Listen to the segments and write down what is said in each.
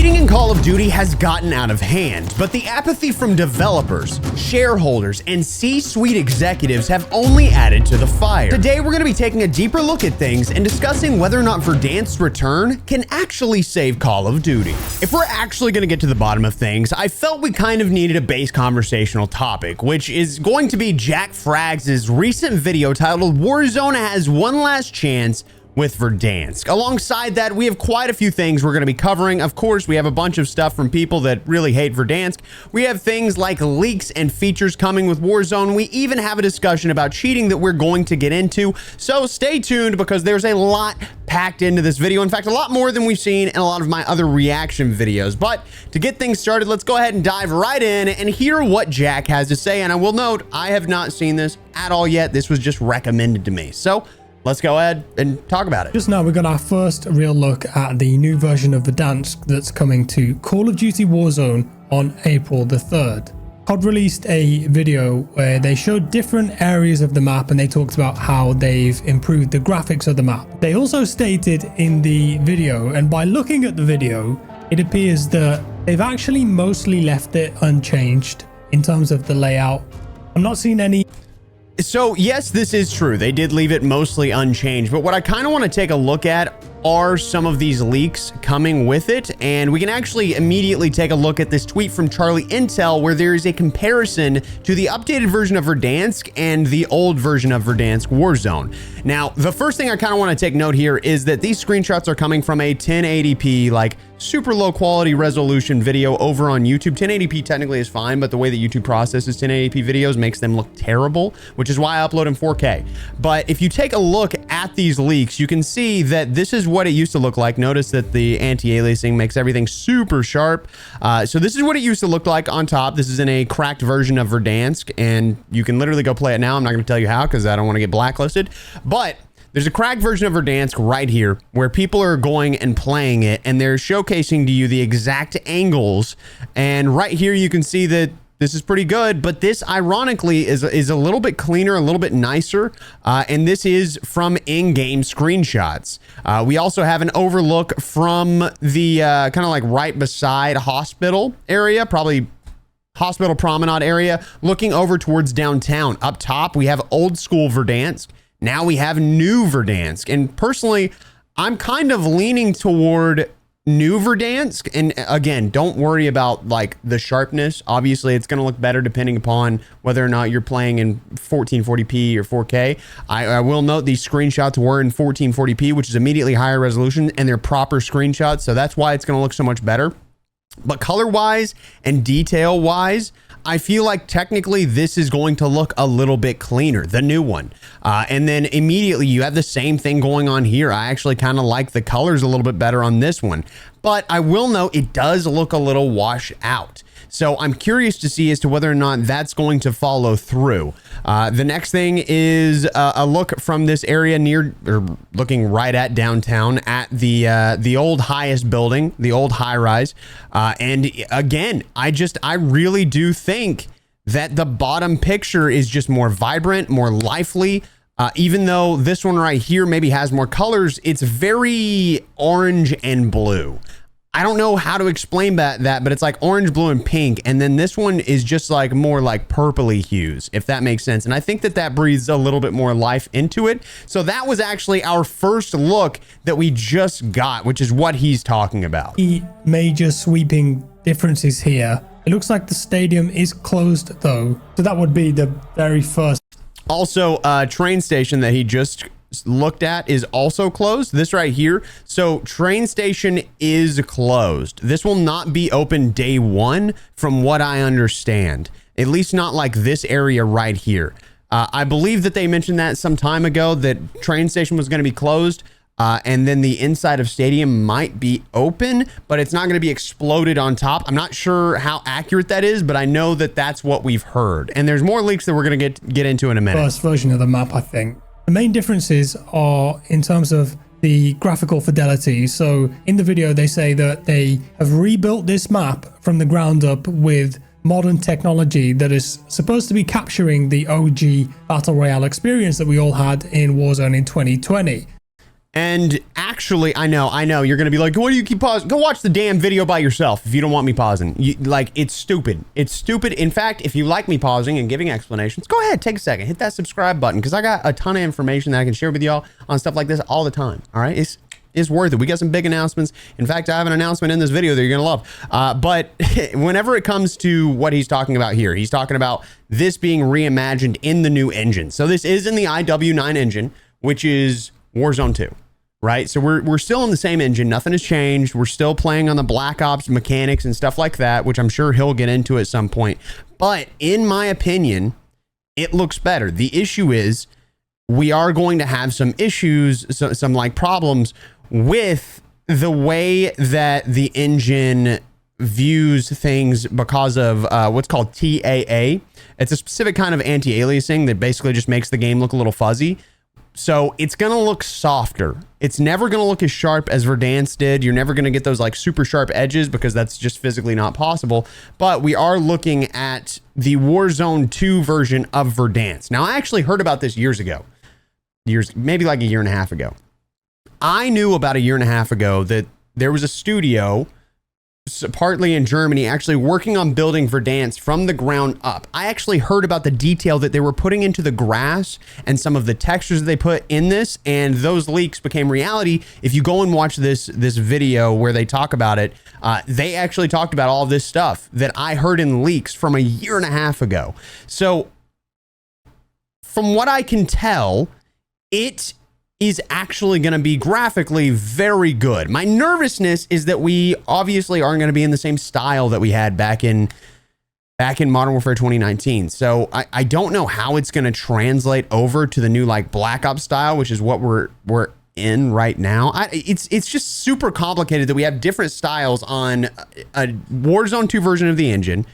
Cheating in Call of Duty has gotten out of hand, but the apathy from developers, shareholders, and C-suite executives have only added to the fire. Today, we're going to be taking a deeper look at things and discussing whether or not Verdansk's return can actually save Call of Duty. If we're actually going to get to the bottom of things, I felt we kind of needed a base conversational topic, which is going to be JackFrags' recent video titled Warzone Has One Last Chance with Verdansk. Alongside that, we have quite a few things we're going to be covering. Of course, we have a bunch of stuff from people that really hate Verdansk. We have things like leaks and features coming with Warzone. We even have a discussion about cheating that we're going to get into. So stay tuned because there's a lot packed into this video. In fact, a lot more than we've seen in a lot of my other reaction videos. But to get things started, let's go ahead and dive right in and hear what Jack has to say. And I will note, I have not seen this at all yet. This was just recommended to me. So let's go ahead and talk about it. Just now, we got our first real look at the new version of Verdansk that's coming to Call of Duty Warzone on April the 3rd. COD released a video where they showed different areas of the map and they talked about how they've improved the graphics of the map. They also stated in the video, and by looking at the video, it appears that they've actually mostly left it unchanged in terms of the layout. I'm not seeing any. So yes, this is true. They did leave it mostly unchanged, but what I kind of want to take a look at are some of these leaks coming with it. And we can actually immediately take a look at this tweet from Charlie Intel, where there is a comparison to the updated version of Verdansk and the old version of Verdansk Warzone. Now, the first thing I kind of want to take note here is that these screenshots are coming from a 1080p, like super low quality resolution video over on YouTube. 1080p technically is fine, but the way that YouTube processes 1080p videos makes them look terrible, which is why I upload in 4K. But if you take a look at these leaks, you can see that this is what it used to look like. Notice that the anti-aliasing makes everything super sharp. So this is what it used to look like on top. This is in a cracked version of Verdansk, and you can literally go play it now. I'm not going to tell you how because I don't want to get blacklisted, but there's a cracked version of Verdansk right here where people are going and playing it, and they're showcasing to you the exact angles. And right here, you can see that this is pretty good, but this ironically is a little bit cleaner, a little bit nicer. And this is from in-game screenshots. We also have an overlook from the kind of like right beside hospital area, probably hospital promenade area, looking over towards downtown. Up top, we have old school Verdansk. Now we have new Verdansk. And personally, I'm kind of leaning toward new Verdansk. And again, don't worry about like the sharpness. Obviously, it's going to look better depending upon whether or not you're playing in 1440p or 4K. I will note these screenshots were in 1440p, which is immediately higher resolution, and they're proper screenshots. So that's why it's going to look so much better. But color-wise and detail-wise, I feel like technically this is going to look a little bit cleaner, the new one. And then immediately you have the same thing going on here. I actually kind of like the colors a little bit better on this one. But I will note it does look a little washed out. So I'm curious to see as to whether or not that's going to follow through. The next thing is a look from this area near, or looking right at downtown at the old highest building, the old high rise. And again, I really do think that the bottom picture is just more vibrant, more lively. Even though this one right here maybe has more colors, it's very orange and blue. I don't know how to explain that, but it's like orange, blue, and pink. And then this one is just like more like purpley hues, if that makes sense. And I think that breathes a little bit more life into it. So that was actually our first look that we just got, which is what he's talking about. The major sweeping differences here. It looks like the stadium is closed though. So that would be the very first. Also, train station that he just looked at is also closed. This right here. So train station is closed. This will not be open day one from what I understand, at least not like this area right here. I believe that they mentioned that some time ago that train station was going to be closed. And then the inside of stadium might be open, but it's not going to be exploded on top. I'm not sure how accurate that is, but I know that that's what we've heard. And there's more leaks that we're going to get into in a minute. First version of the map, I think. The main differences are in terms of the graphical fidelity. So in the video, they say that they have rebuilt this map from the ground up with modern technology that is supposed to be capturing the OG Battle Royale experience that we all had in Warzone in 2020. And actually, I know, you're going to be like, what do you keep pausing? Go watch the damn video by yourself if you don't want me pausing. It's stupid. It's stupid. In fact, if you like me pausing and giving explanations, go ahead, take a second, hit that subscribe button, because I got a ton of information that I can share with y'all on stuff like this all the time. All right? It's worth it. We got some big announcements. In fact, I have an announcement in this video that you're going to love. But whenever it comes to what he's talking about here, he's talking about this being reimagined in the new engine. So this is in the IW9 engine, which is Warzone 2. Right, so we're still in the same engine. Nothing has changed. We're still playing on the Black Ops mechanics and stuff like that, which I'm sure he'll get into at some point. But in my opinion, it looks better. The issue is we are going to have some issues, some like problems with the way that the engine views things because of what's called TAA. It's a specific kind of anti-aliasing that basically just makes the game look a little fuzzy. So it's going to look softer. It's never going to look as sharp as Verdansk did. You're never going to get those like super sharp edges because that's just physically not possible. But we are looking at the Warzone 2 version of Verdansk. Now, I actually heard about this years ago. Maybe like a year and a half ago. I knew about a year and a half ago that there was a studio partly in Germany, actually working on building Verdansk from the ground up. I actually heard about the detail that they were putting into the grass and some of the textures that they put in this, and those leaks became reality. If you go and watch this video where they talk about it, they actually talked about all of this stuff that I heard in leaks from a year and a half ago. So from what I can tell, it is actually going to be graphically very good. My nervousness is that we obviously aren't going to be in the same style that we had back in Modern Warfare 2019. So I don't know how it's going to translate over to the new like Black Ops style, which is what we're in right now. It's just super complicated that we have different styles on a Warzone 2 version of the engine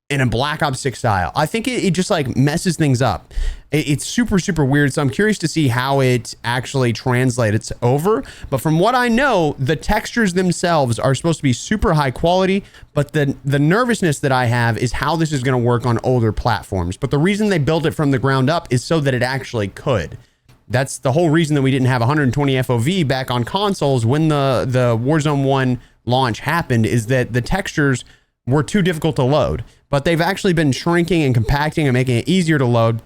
in a Black Ops 6 style. I think it just like messes things up. It's super, super weird. So I'm curious to see how it actually translates over. But from what I know, the textures themselves are supposed to be super high quality. But the nervousness that I have is how this is going to work on older platforms. But the reason they built it from the ground up is so that it actually could. That's the whole reason that we didn't have 120 FOV back on consoles when the Warzone 1 launch happened, is that the textures were too difficult to load. But they've actually been shrinking and compacting and making it easier to load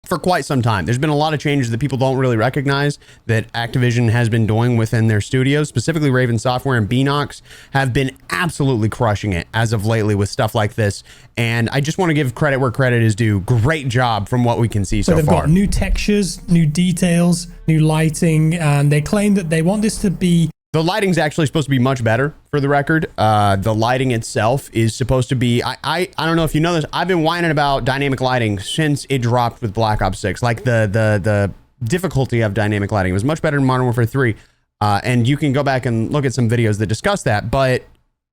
for quite some time. There's been a lot of changes that people don't really recognize that Activision has been doing within their studios. Specifically, Raven Software and BO6 have been absolutely crushing it as of lately with stuff like this. And I just want to give credit where credit is due. Great job from what we can see so far. They've got new textures, new details, new lighting, and they claim that they want this to be... The lighting's actually supposed to be much better, for the record. The lighting itself is supposed to be... I don't know if you know this. I've been whining about dynamic lighting since it dropped with Black Ops 6. Like, the difficulty of dynamic lighting was much better in Modern Warfare 3. And you can go back and look at some videos that discuss that. But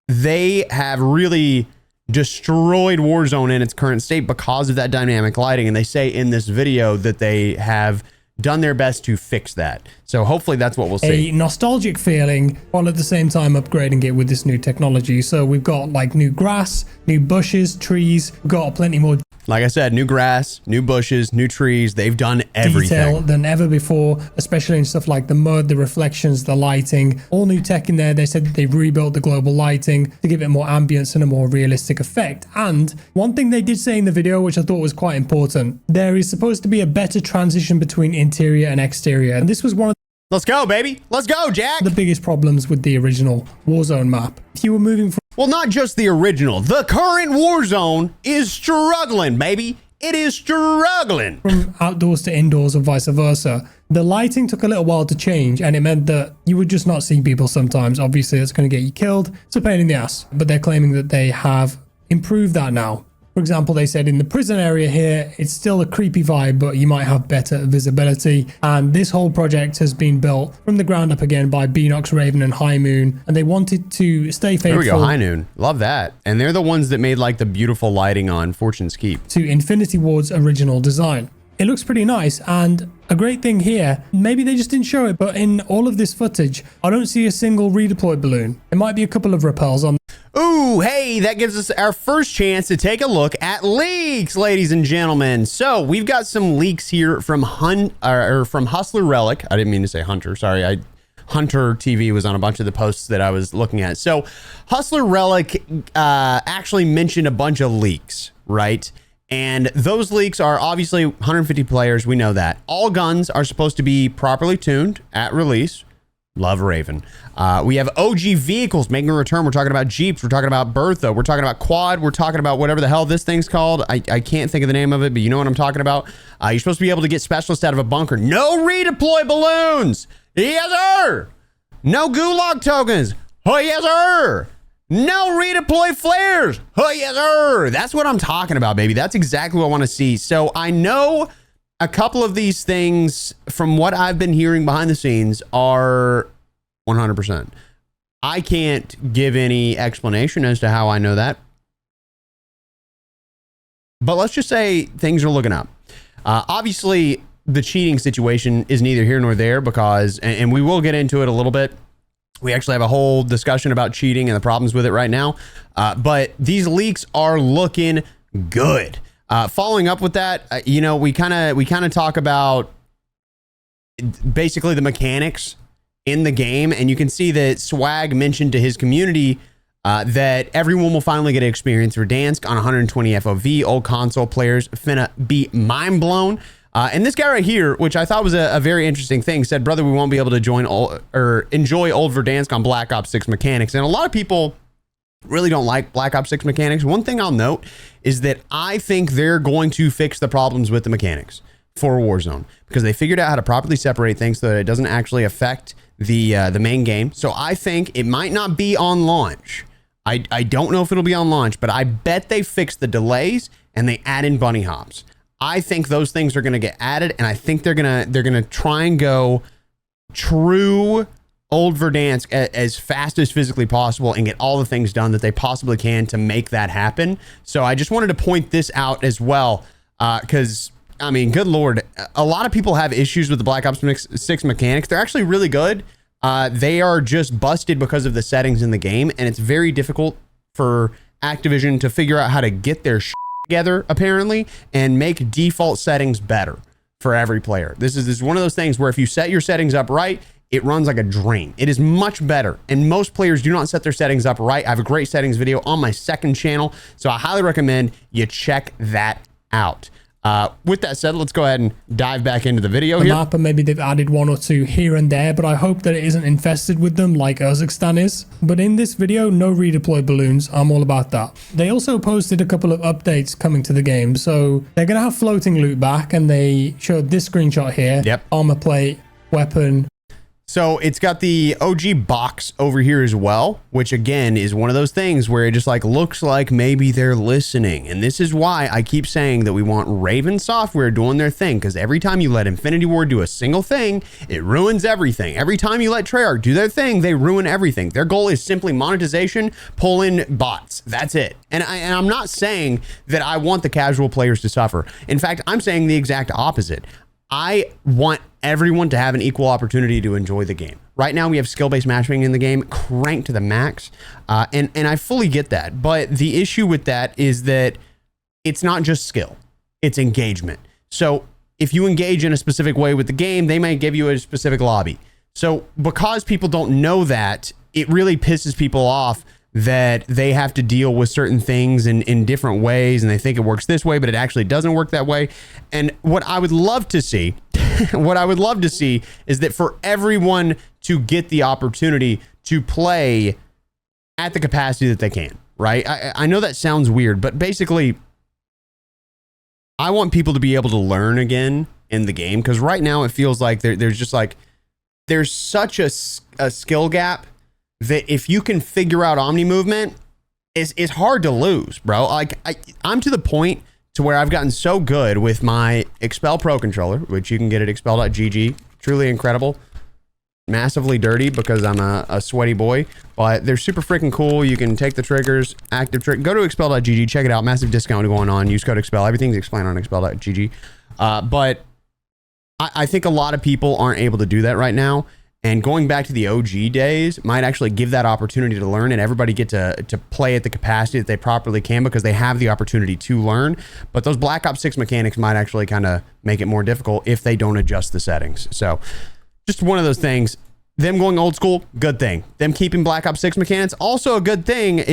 they have really destroyed Warzone in its current state because of that dynamic lighting. And they say in this video that they have done their best to fix that. So hopefully that's what we'll see. A nostalgic feeling while at the same time upgrading it with this new technology. So we've got like new grass, new bushes, trees. We've got plenty more, like I said, new grass, new bushes, new trees. They've done everything. Detail than ever before, especially in stuff like the mud, the reflections, the lighting. All new tech in there. They said that they've rebuilt the global lighting to give it more ambience and a more realistic effect. And one thing they did say in the video, which I thought was quite important, there is supposed to be a better transition between interior and exterior. And this was one of Let's go, baby. Let's go, Jack. the biggest problems with the original Warzone map. If you were moving from... Well, not just the original. The current Warzone is struggling, baby. It is struggling. From outdoors to indoors or vice versa, the lighting took a little while to change, and it meant that you would just not see people sometimes. Obviously, it's going to get you killed. It's a pain in the ass. But they're claiming that they have improved that now. For example, they said in the prison area here, it's still a creepy vibe, but you might have better visibility. And this whole project has been built from the ground up again by BO6, Raven, and High Moon. And they wanted to stay faithful. There we go, High Noon. Love that. And they're the ones that made like the beautiful lighting on Fortune's Keep. To Infinity Ward's original design. It looks pretty nice, and a great thing here, maybe they just didn't show it, but in all of this footage, I don't see a single redeployed balloon. There might be a couple of repels on. Ooh, hey, that gives us our first chance to take a look at leaks, ladies and gentlemen. So we've got some leaks here from from Hustler Relic. I didn't mean to say Hunter. Sorry, Hunter TV was on a bunch of the posts that I was looking at. So Hustler Relic actually mentioned a bunch of leaks, right? And those leaks are obviously 150 players. We know that. All guns are supposed to be properly tuned at release. Love Raven. We have OG vehicles making a return. We're talking about Jeeps. We're talking about Bertha. We're talking about Quad. We're talking about whatever the hell this thing's called. I can't think of the name of it, but you know what I'm talking about. You're supposed to be able to get specialists out of a bunker. No redeploy balloons. Yes, sir. No gulag tokens. Oh, yes, sir. No redeploy flares. Oh, yes, sir. That's what I'm talking about, baby. That's exactly what I want to see. So I know a couple of these things, from what I've been hearing behind the scenes, are 100%. I can't give any explanation as to how I know that. But let's just say things are looking up. Obviously, the cheating situation is neither here nor there because, and we will get into it a little bit. We actually have a whole discussion about cheating and the problems with it right now. But these leaks are looking good. Following up with that, you know, we kind of talk about basically the mechanics in the game, and you can see that Swag mentioned to his community that everyone will finally get to experience Verdansk on 120 FOV. Old console players finna be mind blown. And this guy right here, which I thought was a very interesting thing, said, "Brother, we won't be able to enjoy old Verdansk on Black Ops 6 mechanics." And a lot of people really don't like Black Ops 6 mechanics. One thing I'll note is that I think they're going to fix the problems with the mechanics for Warzone because they figured out how to properly separate things so that it doesn't actually affect the main game. So I think it might not be on launch. I don't know if it'll be on launch, but I bet they fixed the delays and they add in bunny hops. I think those things are going to get added, and I think they're gonna try and go true old Verdansk as fast as physically possible and get all the things done that they possibly can to make that happen. So I just wanted to point this out as well, because I mean, good Lord, a lot of people have issues with the Black Ops 6 mechanics. They're actually really good. They are just busted because of the settings in the game, and it's very difficult for Activision to figure out how to get their together, apparently, and make default settings better for every player. This is one of those things where if you set your settings up right, it runs like a drain. It is much better, and most players do not set their settings up right. I have a great settings video on my second channel, so I highly recommend you check that out. With that said, let's go ahead and dive back into the video here. Map, and maybe they've added one or two here and there, but I hope that it isn't infested with them like Kazakhstan is. But in this video, no redeploy balloons. I'm all about that. They also posted a couple of updates coming to the game. So they're going to have floating loot back, and they showed this screenshot here. Yep. Armor plate, weapon. So it's got the OG box over here as well, which again is one of those things where it just like looks like maybe they're listening. And this is why I keep saying that we want Raven Software doing their thing, because every time you let Infinity Ward do a single thing, it ruins everything. Every time you let Treyarch do their thing, they ruin everything. Their goal is simply monetization, pull in bots. That's it. And I'm not saying that I want the casual players to suffer. In fact, I'm saying the exact opposite. I want everyone to have an equal opportunity to enjoy the game. Right now we have skill-based matchmaking in the game cranked to the max, and I fully get that. But the issue with that is that it's not just skill, it's engagement. So if you engage in a specific way with the game, they may give you a specific lobby. So because people don't know that, it really pisses people off that they have to deal with certain things in different ways, and they think it works this way, but it actually doesn't work that way. And what I would love to see, is that for everyone to get the opportunity to play at the capacity that they can, right? I know that sounds weird, but basically, I want people to be able to learn again in the game, because right now it feels like there's just like, there's such a skill gap that if you can figure out Omni movement, it's hard to lose, bro. Like I'm to the point to where I've gotten so good with my Expel Pro controller, which you can get at expel.gg. Truly incredible. Massively dirty because I'm a sweaty boy, but they're super freaking cool. You can take the triggers, active trick. Go to expel.gg, check it out. Massive discount going on. Use code Expel. Everything's explained on expel.gg. But I think a lot of people aren't able to do that right now. And going back to the OG days might actually give that opportunity to learn, and everybody get to play at the capacity that they properly can, because they have the opportunity to learn. But those Black Ops 6 mechanics might actually kind of make it more difficult if they don't adjust the settings. So just one of those things. Them going old school, good thing. Them keeping Black Ops 6 mechanics, also a good thing.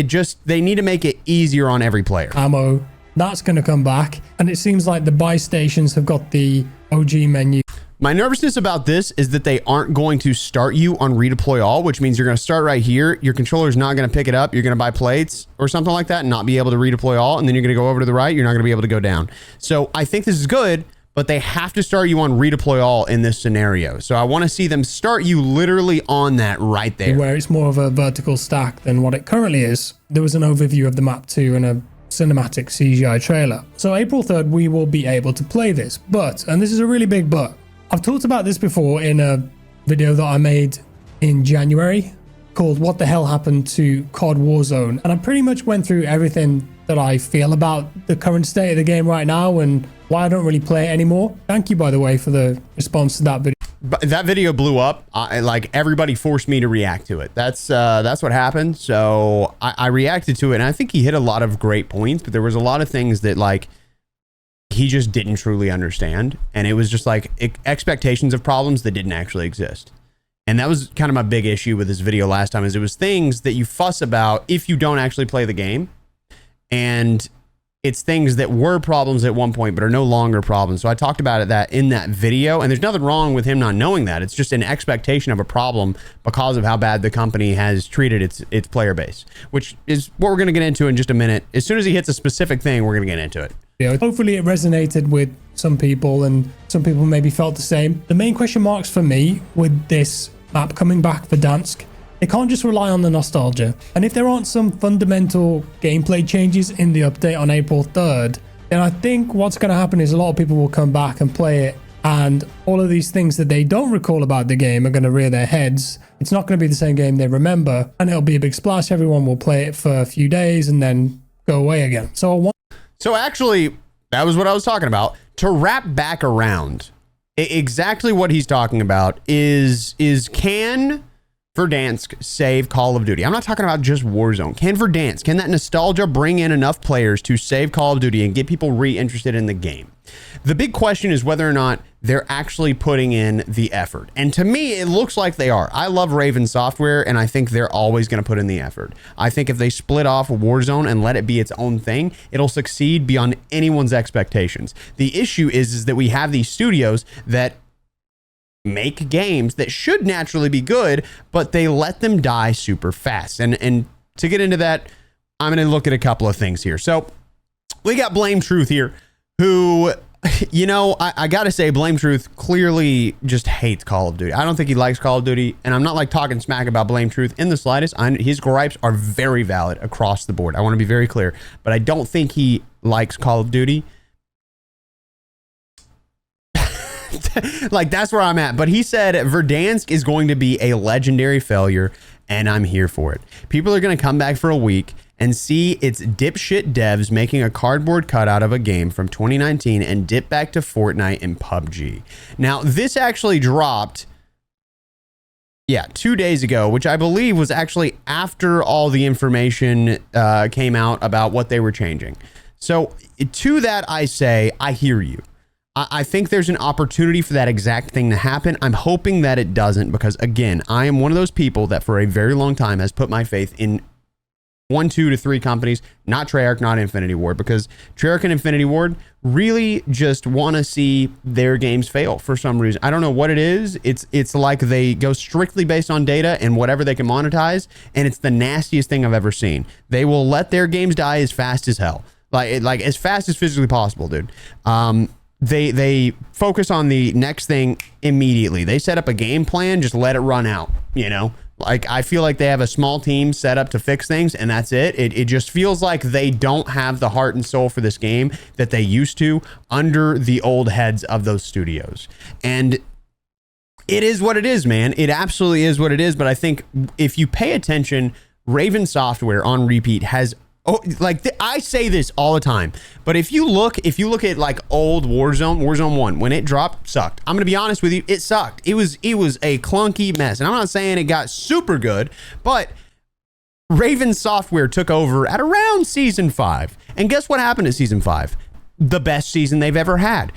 They need to make it easier on every player. Ammo, that's going to come back. And it seems like the buy stations have got the OG menu. My nervousness about this is that they aren't going to start you on redeploy all, which means you're going to start right here. Your controller is not going to pick it up. You're going to buy plates or something like that and not be able to redeploy all. And then you're going to go over to the right. You're not going to be able to go down. So I think this is good, but they have to start you on redeploy all in this scenario. So I want to see them start you literally on that right there. Where it's more of a vertical stack than what it currently is. There was an overview of the map too and a cinematic CGI trailer. So April 3rd, we will be able to play this. But, and this is a really big but, I've talked about this before in a video that I made in January called What the Hell Happened to COD Warzone. And I pretty much went through everything that I feel about the current state of the game right now and why I don't really play it anymore. Thank you, by the way, for the response to that video. But that video blew up. Like everybody forced me to react to it. That's what happened. So I reacted to it, and I think he hit a lot of great points, but there was a lot of things that like he just didn't truly understand, and it was just like expectations of problems that didn't actually exist. And that was kind of my big issue with this video last time, is it was things that you fuss about if you don't actually play the game, and it's things that were problems at one point but are no longer problems. So I talked about that in that video, and there's nothing wrong with him not knowing that. It's just an expectation of a problem because of how bad the company has treated its player base, which is what we're going to get into in just a minute. As soon as he hits a specific thing, we're going to get into it. Hopefully it resonated with some people, and some people maybe felt the same. The main question marks for me with this map coming back for Verdansk, they can't just rely on the nostalgia. And if there aren't some fundamental gameplay changes in the update on April 3rd, then I think what's going to happen is a lot of people will come back and play it, and all of these things that they don't recall about the game are going to rear their heads. It's not going to be the same game they remember, and it'll be a big splash. Everyone will play it for a few days and then go away again. So actually, that was what I was talking about. To wrap back around, exactly what he's talking about is can Verdansk save Call of Duty? I'm not talking about just Warzone. Can Verdansk, can that nostalgia bring in enough players to save Call of Duty and get people re-interested in the game? The big question is whether or not they're actually putting in the effort. And to me, it looks like they are. I love Raven Software, and I think they're always going to put in the effort. I think if they split off Warzone and let it be its own thing, it'll succeed beyond anyone's expectations. The issue is that we have these studios that make games that should naturally be good, but they let them die super fast. And to get into that, I'm going to look at a couple of things here. So we got Blame Truth here, who, you know, I got to say, Blame Truth clearly just hates Call of Duty. I don't think he likes Call of Duty, and I'm not like talking smack about Blame Truth in the slightest. His gripes are very valid across the board. I want to be very clear, but I don't think he likes Call of Duty. Like, that's where I'm at. But he said Verdansk is going to be a legendary failure, and I'm here for it. People are going to come back for a week and see its dipshit devs making a cardboard cutout of a game from 2019 and dip back to Fortnite and PUBG. Now, this actually dropped, 2 days ago, which I believe was actually after all the information came out about what they were changing. So to that, I say, I hear you. I think there's an opportunity for that exact thing to happen. I'm hoping that it doesn't, because again, I am one of those people that for a very long time has put my faith in 1, 2 to 3 companies, not Treyarch, not Infinity Ward, because Treyarch and Infinity Ward really just want to see their games fail for some reason. I don't know what it is. It's like they go strictly based on data and whatever they can monetize, and it's the nastiest thing I've ever seen. They will let their games die as fast as hell, like as fast as physically possible, dude. They focus on the next thing immediately. They set up a game plan, just let it run out, you know? Like, I feel like they have a small team set up to fix things, and that's it. It just feels like they don't have the heart and soul for this game that they used to under the old heads of those studios. And it is what it is, man. It absolutely is what it is. But I think if you pay attention, Raven Software on repeat has... I say this all the time, but if you look at like old Warzone 1, when it dropped, sucked. I'm gonna be honest with you, it sucked. It was a clunky mess, and I'm not saying it got super good, but Raven Software took over at around season 5, and guess what happened at season 5? The best season they've ever had.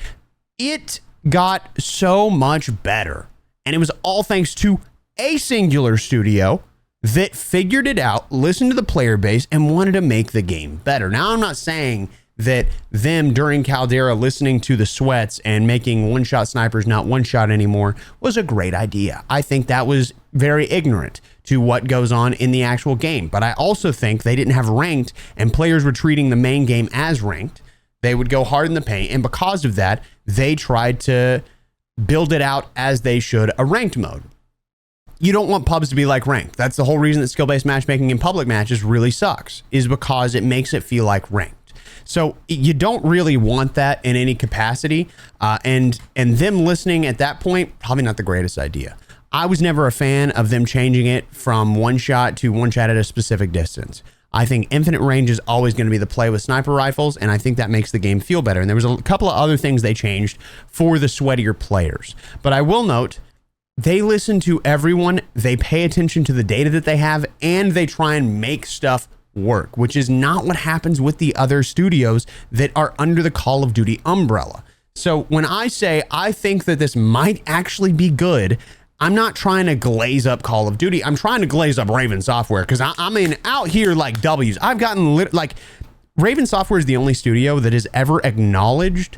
It got so much better, and it was all thanks to a singular studio that figured it out, listened to the player base, and wanted to make the game better. Now, I'm not saying that them during Caldera listening to the sweats and making one-shot snipers not one-shot anymore was a great idea. I think that was very ignorant to what goes on in the actual game. But I also think they didn't have ranked and players were treating the main game as ranked. They would go hard in the paint, and because of that, they tried to build it out as they should a ranked mode. You don't want pubs to be like ranked. That's the whole reason that skill-based matchmaking in public matches really sucks, is because it makes it feel like ranked. So you don't really want that in any capacity. And them listening at that point, probably not the greatest idea. I was never a fan of them changing it from one shot to one shot at a specific distance. I think infinite range is always going to be the play with sniper rifles, and I think that makes the game feel better. And there was a couple of other things they changed for the sweatier players. But I will note, they listen to everyone, they pay attention to the data that they have, and they try and make stuff work, which is not what happens with the other studios that are under the Call of Duty umbrella. So when I say I think that this might actually be good, I'm not trying to glaze up Call of Duty. I'm trying to glaze up Raven Software, because I mean, out here like W's. I've gotten like Raven Software is the only studio that has ever acknowledged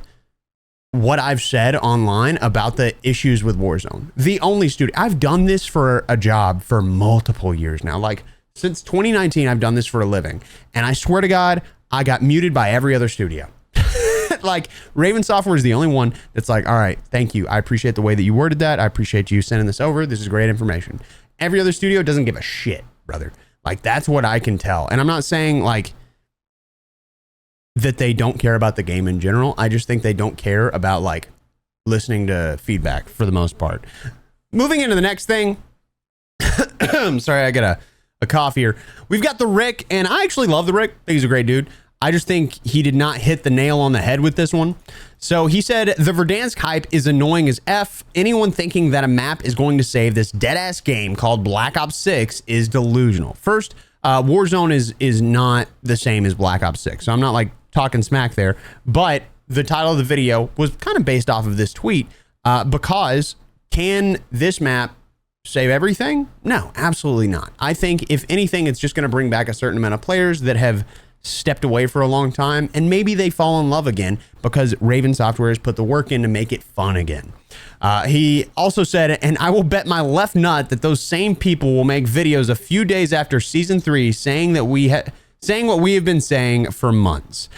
what I've said online about the issues with Warzone. The only studio. I've done this for a job for multiple years now. Like since 2019, I've done this for a living. And I swear to God, I got muted by every other studio. Like Raven Software is the only one that's like, all right, thank you. I appreciate the way that you worded that. I appreciate you sending this over. This is great information. Every other studio doesn't give a shit, brother. Like that's what I can tell. And I'm not saying like that they don't care about the game in general. I just think they don't care about like listening to feedback for the most part. Moving into the next thing. I'm sorry, I got a cough here. We've got the Rick, and I actually love the Rick. I think he's a great dude. I just think he did not hit the nail on the head with this one. So he said, the Verdansk hype is annoying as F. Anyone thinking that a map is going to save this dead-ass game called Black Ops 6 is delusional. First, Warzone is not the same as Black Ops 6. So I'm not like talking smack there. But the title of the video was kind of based off of this tweet. Because can this map save everything? No, absolutely not. I think if anything, it's just going to bring back a certain amount of players that have stepped away for a long time, and maybe they fall in love again because Raven Software has put the work in to make it fun again. He also said, and I will bet my left nut that those same people will make videos a few days after season 3 saying that saying what we have been saying for months.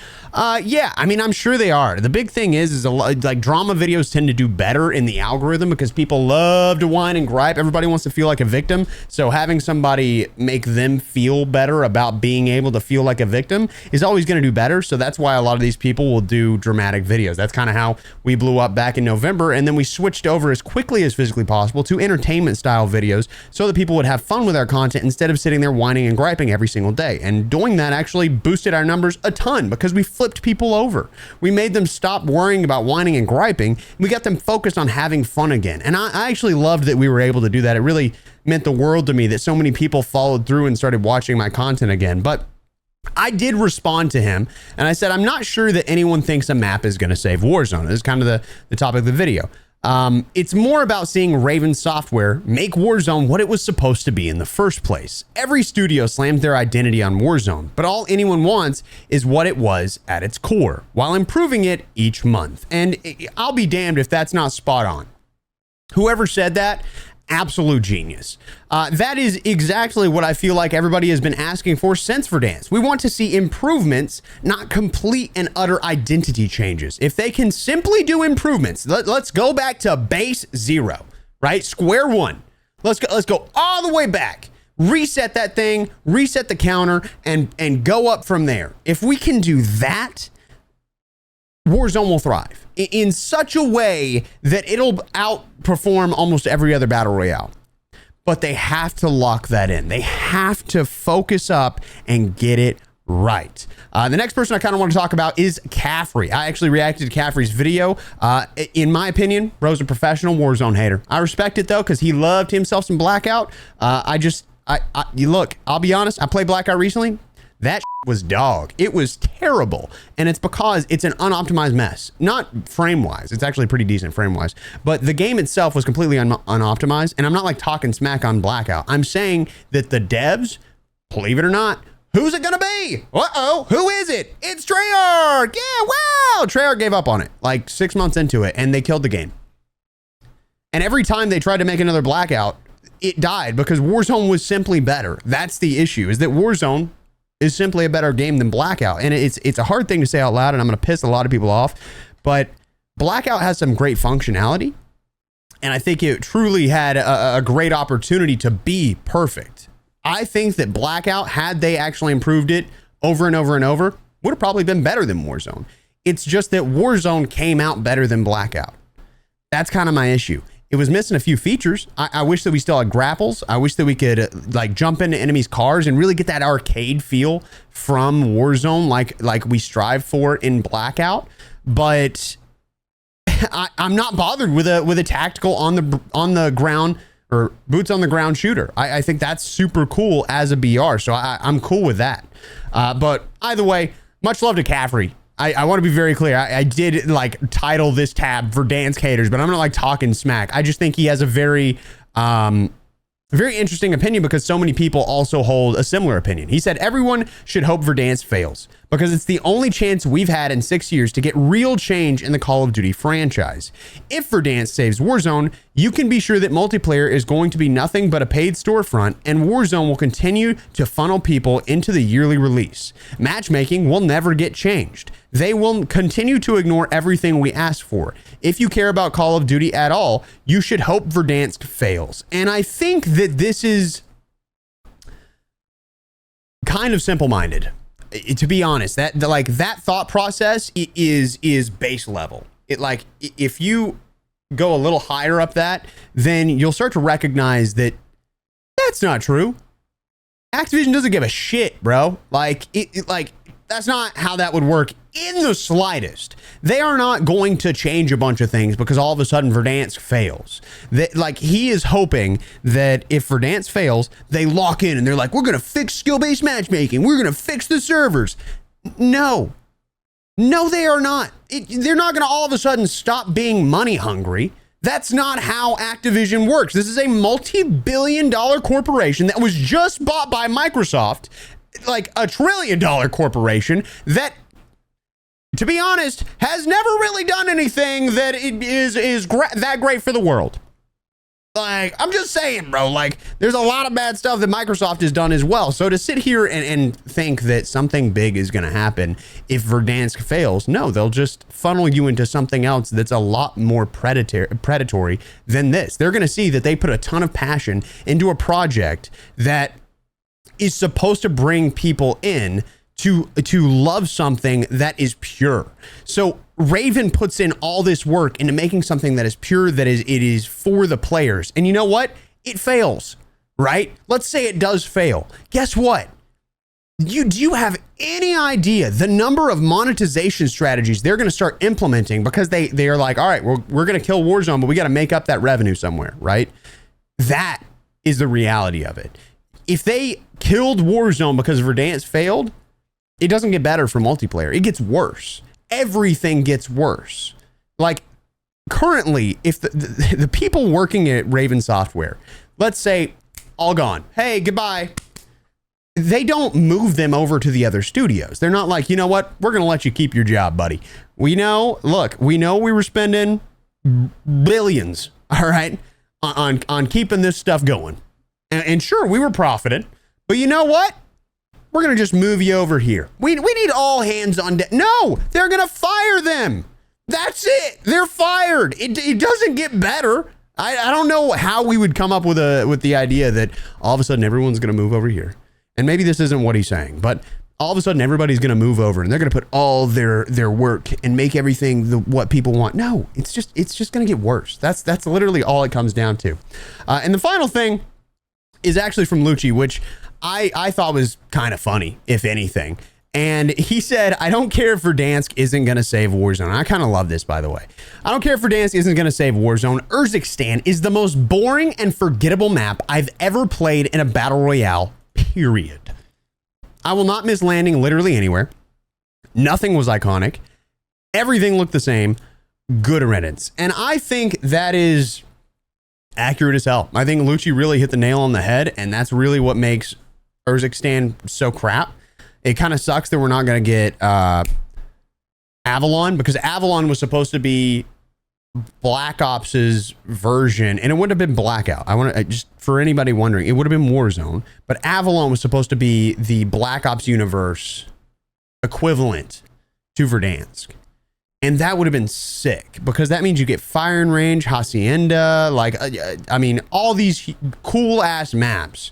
Yeah, I mean, I'm sure they are. The big thing is a lot, like drama videos tend to do better in the algorithm because people love to whine and gripe. Everybody wants to feel like a victim. So having somebody make them feel better about being able to feel like a victim is always going to do better. So that's why a lot of these people will do dramatic videos. That's kind of how we blew up back in November. And then we switched over as quickly as physically possible to entertainment style videos so that people would have fun with our content instead of sitting there whining and griping every single day. And doing that actually boosted our numbers a ton because we flipped people over. We made them stop worrying about whining and griping. We got them focused on having fun again. And I actually loved that we were able to do that. It really meant the world to me that so many people followed through and started watching my content again. But I did respond to him and I said, I'm not sure that anyone thinks a map is going to save Warzone. This is kind of the topic of the video. It's more about seeing Raven Software make Warzone what it was supposed to be in the first place. Every studio slams their identity on Warzone, but all anyone wants is what it was at its core, while improving it each month. And I'll be damned if that's not spot on. Whoever said that, absolute genius. That is exactly what I feel like everybody has been asking for since Verdansk. We want to see improvements, not complete and utter identity changes. If they can simply do improvements, let's go back to base 0, right? Square one. Let's go all the way back. Reset that thing, reset the counter, and go up from there. If we can do that, Warzone will thrive in such a way that it'll outperform almost every other battle royale. But they have to lock that in. They have to focus up and get it right. The next person I kind of want to talk about is Caffrey. I actually reacted to Caffrey's video. In my opinion, bro's a professional Warzone hater. I respect it though, because he loved himself some Blackout. Look, I'll be honest, I played Blackout recently. that was dog. It was terrible. And it's because it's an unoptimized mess. Not frame-wise. It's actually pretty decent frame-wise. But the game itself was completely unoptimized. And I'm not like talking smack on Blackout. I'm saying that the devs, believe it or not, who's it gonna be? Uh-oh, who is it? It's Treyarch. Yeah, wow. Treyarch gave up on it like 6 months into it, and they killed the game. And every time they tried to make another Blackout, it died because Warzone was simply better. That's the issue, is that Warzone is simply a better game than Blackout. And it's a hard thing to say out loud, and I'm gonna piss a lot of people off, but Blackout has some great functionality. And I think it truly had a great opportunity to be perfect. I think that Blackout, had they actually improved it over and over and over, would have probably been better than Warzone. It's just that Warzone came out better than Blackout. That's kind of my issue. It was missing a few features. I wish that we still had grapples. I wish that we could like jump into enemies' cars and really get that arcade feel from Warzone, like we strive for in Blackout. But I'm not bothered with a tactical on the ground or boots on the ground shooter. I think that's super cool as a BR. So I'm cool with that. But either way, much love to Caffrey. I want to be very clear. I did like title this tab Verdansk haters, but I'm not like talking smack. I just think he has a very interesting opinion because so many people also hold a similar opinion. He said everyone should hope Verdansk fails because it's the only chance we've had in 6 years to get real change in the Call of Duty franchise. If Verdansk saves Warzone, you can be sure that multiplayer is going to be nothing but a paid storefront, and Warzone will continue to funnel people into the yearly release. Matchmaking will never get changed. They will continue to ignore everything we ask for. If you care about Call of Duty at all, you should hope Verdansk fails. And I think that this is kind of simple-minded. To be honest, that thought process is base level. It like if you go a little higher up that, then you'll start to recognize that that's not true. Activision doesn't give a shit, bro. Like that's not how that would work in the slightest. They are not going to change a bunch of things because all of a sudden Verdansk fails. He is hoping that if Verdansk fails, they lock in and they're like, we're going to fix skill-based matchmaking. We're going to fix the servers. No, they are not. They're not going to all of a sudden stop being money hungry. That's not how Activision works. This is a multi-billion-dollar corporation that was just bought by Microsoft, like a $1 trillion corporation that, to be honest, has never really done anything that is that great for the world. Like, I'm just saying, bro, like, there's a lot of bad stuff that Microsoft has done as well. So to sit here and think that something big is going to happen if Verdansk fails, no, they'll just funnel you into something else that's a lot more predatory than this. They're going to see that they put a ton of passion into a project that is supposed to bring people in to love something that is pure. So Raven puts in all this work into making something that is pure, it is for the players. And you know what? It fails, right? Let's say it does fail. Guess what? Do you have any idea the number of monetization strategies they're going to start implementing because they are like, all right, we're going to kill Warzone, but we got to make up that revenue somewhere, right? That is the reality of it. If they killed Warzone because Verdansk failed, it doesn't get better for multiplayer. It gets worse. Everything gets worse. Like currently, if the people working at Raven Software, let's say all gone, hey, goodbye. They don't move them over to the other studios. They're not like, you know what? We're going to let you keep your job, buddy. We know we were spending billions, all right, on keeping this stuff going. And sure, we were profiting, but you know what? We're going to just move you over here. We need all hands on deck. No, they're going to fire them. That's it. They're fired. It doesn't get better. I don't know how we would come up with the idea that all of a sudden everyone's going to move over here. And maybe this isn't what he's saying, but all of a sudden everybody's going to move over and they're going to put all their work and make everything what people want. No, it's just going to get worse. That's literally all it comes down to. And the final thing is actually from Lucci, which I thought was kind of funny, if anything. And he said, I don't care if Verdansk isn't going to save Warzone. I kind of love this, by the way. I don't care if Verdansk isn't going to save Warzone. Urzikstan is the most boring and forgettable map I've ever played in a battle royale, period. I will not miss landing literally anywhere. Nothing was iconic. Everything looked the same. Good riddance. And I think that is accurate as hell. I think Lucci really hit the nail on the head, and that's really what makes Urzikstan so crap. It kind of sucks that we're not going to get Avalon, because Avalon was supposed to be Black Ops's version, and it would have been Blackout. I want to just, for anybody wondering, it would have been Warzone, but Avalon was supposed to be the Black Ops universe equivalent to Verdansk. And that would have been sick, because that means you get firing range, Hacienda, like, I mean, all these cool ass maps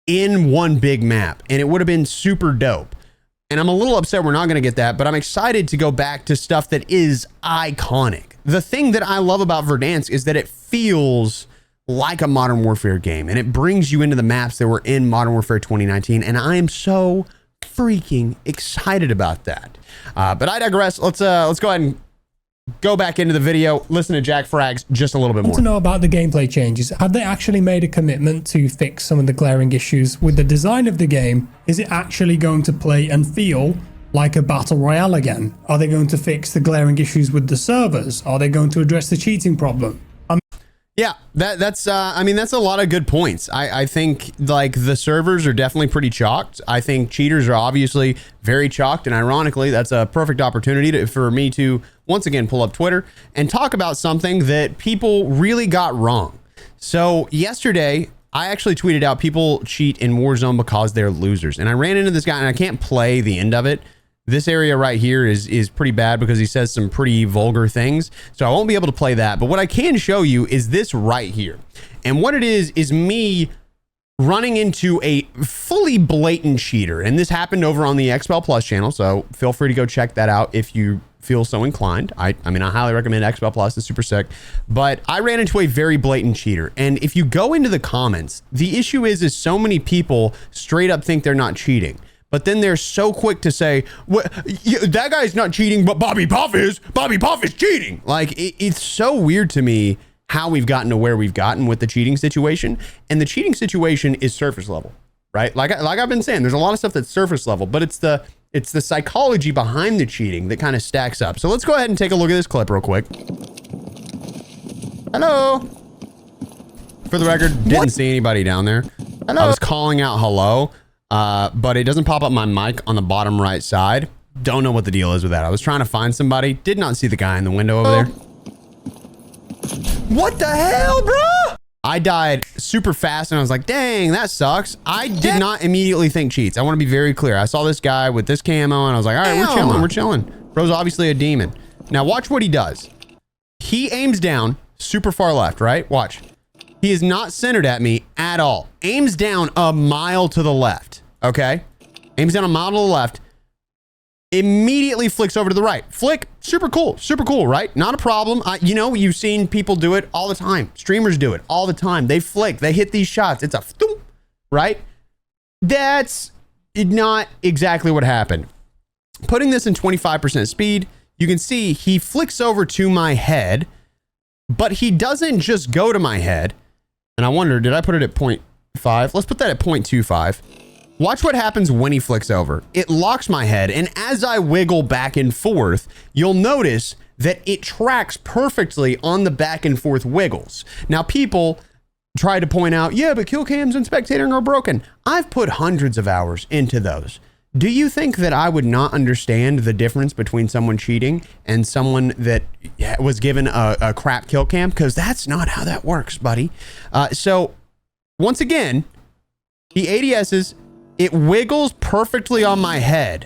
in one big map. And it would have been super dope. And I'm a little upset we're not going to get that, but I'm excited to go back to stuff that is iconic. The thing that I love about Verdansk is that it feels like a Modern Warfare game, and it brings you into the maps that were in Modern Warfare 2019. And I am so freaking excited about that. But I digress. Let's go ahead and go back into the video, listen to JackFrags just a little bit more. I want to know about the gameplay changes. Have they actually made a commitment to fix some of the glaring issues with the design of the game? Is it actually going to play and feel like a battle royale again? Are they going to fix the glaring issues with the servers? Are they going to address the cheating problem? Yeah, that's I mean, that's a lot of good points. I think like the servers are definitely pretty chalked. I think cheaters are obviously very chalked, and ironically, that's a perfect opportunity for me to once again pull up Twitter and talk about something that people really got wrong. So yesterday, I actually tweeted out people cheat in Warzone because they're losers, and I ran into this guy, and I can't play the end of it. This area right here is pretty bad because he says some pretty vulgar things. So I won't be able to play that. But what I can show you is this right here. And what it is me running into a fully blatant cheater. And this happened over on the Expel Plus channel. So feel free to go check that out if you feel so inclined. I mean, I highly recommend Expel Plus. It's super sick. But I ran into a very blatant cheater. And if you go into the comments, the issue is so many people straight up think they're not cheating. But then they're so quick to say, well, that guy's not cheating, but Bobby Puff is. Bobby Puff is cheating. Like, it's so weird to me how we've gotten to where we've gotten with the cheating situation. And the cheating situation is surface level, right? Like I've been saying, there's a lot of stuff that's surface level, but it's the psychology behind the cheating that kind of stacks up. So let's go ahead and take a look at this clip real quick. Hello. For the record, didn't see anybody down there. Hello. I was calling out hello. But it doesn't pop up my mic on the bottom right side. Don't know what the deal is with that. I was trying to find somebody. Did not see the guy in the window over there. What the hell, bro? I died super fast and I was like, dang, that sucks. I did not immediately think cheats. I want to be very clear. I saw this guy with this camo and I was like, all right, we're chilling. We're chilling. Bro's obviously a demon. Now watch what he does. He aims down super far left, right? Watch. He is not centered at me at all. Aims down a mile to the left. Okay. Aims down a mile to the left. Immediately flicks over to the right. Flick. Super cool. Super cool, right? Not a problem. You know, you've seen people do it all the time. Streamers do it all the time. They flick. They hit these shots. It's a thump, right? That's not exactly what happened. Putting this in 25% speed, you can see he flicks over to my head, but he doesn't just go to my head. And I wonder, did I put it at 0.5? Let's put that at 0.25. Watch what happens when he flicks over. It locks my head, and as I wiggle back and forth, you'll notice that it tracks perfectly on the back and forth wiggles. Now, people try to point out, yeah, but kill cams and spectating are broken. I've put hundreds of hours into those. Do you think that I would not understand the difference between someone cheating and someone that was given a crap kill cam? Because that's not how that works, buddy. So, once again, he ADS's. It wiggles perfectly on my head.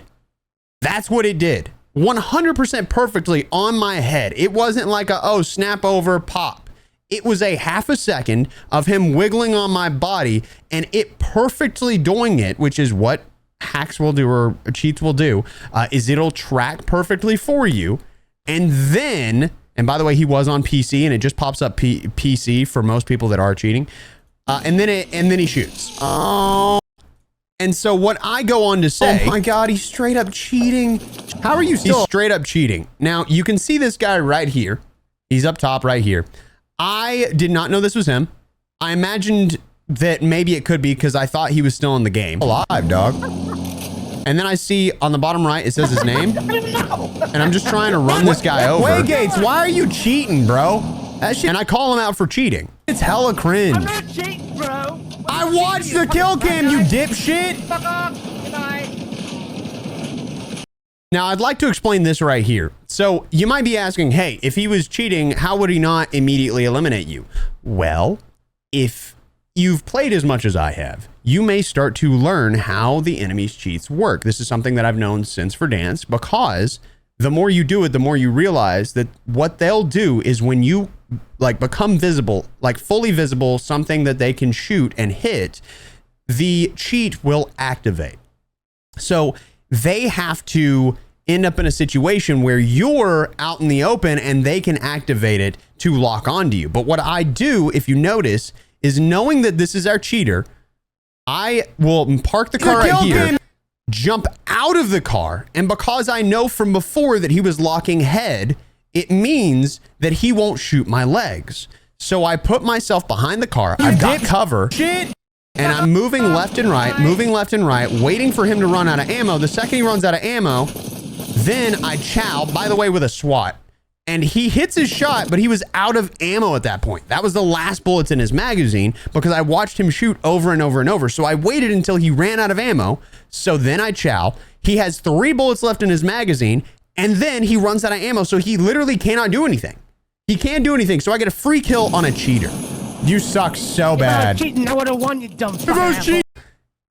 That's what it did. 100% perfectly on my head. It wasn't like a, oh, snap over, pop. It was a half a second of him wiggling on my body and it perfectly doing it, which is what hacks will do or cheats will do, is it'll track perfectly for you. And then, and by the way, he was on PC and it just pops up PC for most people that are cheating. And then he shoots. Oh. And so what I go on to say, oh my God, he's straight up cheating. How are you still? He's straight up cheating. Now you can see this guy right here. He's up top right here. I did not know this was him. I imagined that maybe it could be because I thought he was still in the game. Alive, dog. And then I see on the bottom right, it says his name. And I'm just trying to run this guy over. Wait, Gates, why are you cheating, bro? That shit. And I call him out for cheating. It's hella cringe. I'm not cheating, bro. I watched the kill cam, you dipshit. Fuck off. Goodbye. Now, I'd like to explain this right here. So you might be asking, hey, if he was cheating, how would he not immediately eliminate you? Well, if you've played as much as I have, you may start to learn how the enemy's cheats work. This is something that I've known since Verdansk, because the more you do it, the more you realize that what they'll do is when you like become visible, like fully visible, something that they can shoot and hit, the cheat will activate. So they have to end up in a situation where you're out in the open and they can activate it to lock onto you. But what I do, if you notice, is knowing that this is our cheater, I will park the car right here, jump out of the car, and because I know from before that he was locking head, it means that he won't shoot my legs. So I put myself behind the car, I've got cover, and I'm moving left and right, waiting for him to run out of ammo. The second he runs out of ammo, then I chow, by the way, with a SWAT. And he hits his shot, but he was out of ammo at that point. That was the last bullets in his magazine because I watched him shoot over and over and over. So I waited until he ran out of ammo. So then I chow. He has 3 bullets left in his magazine, and then he runs out of ammo. So he literally cannot do anything. He can't do anything. So I get a free kill on a cheater. You suck so bad. If I was cheating, I would have won, you dumb fucking.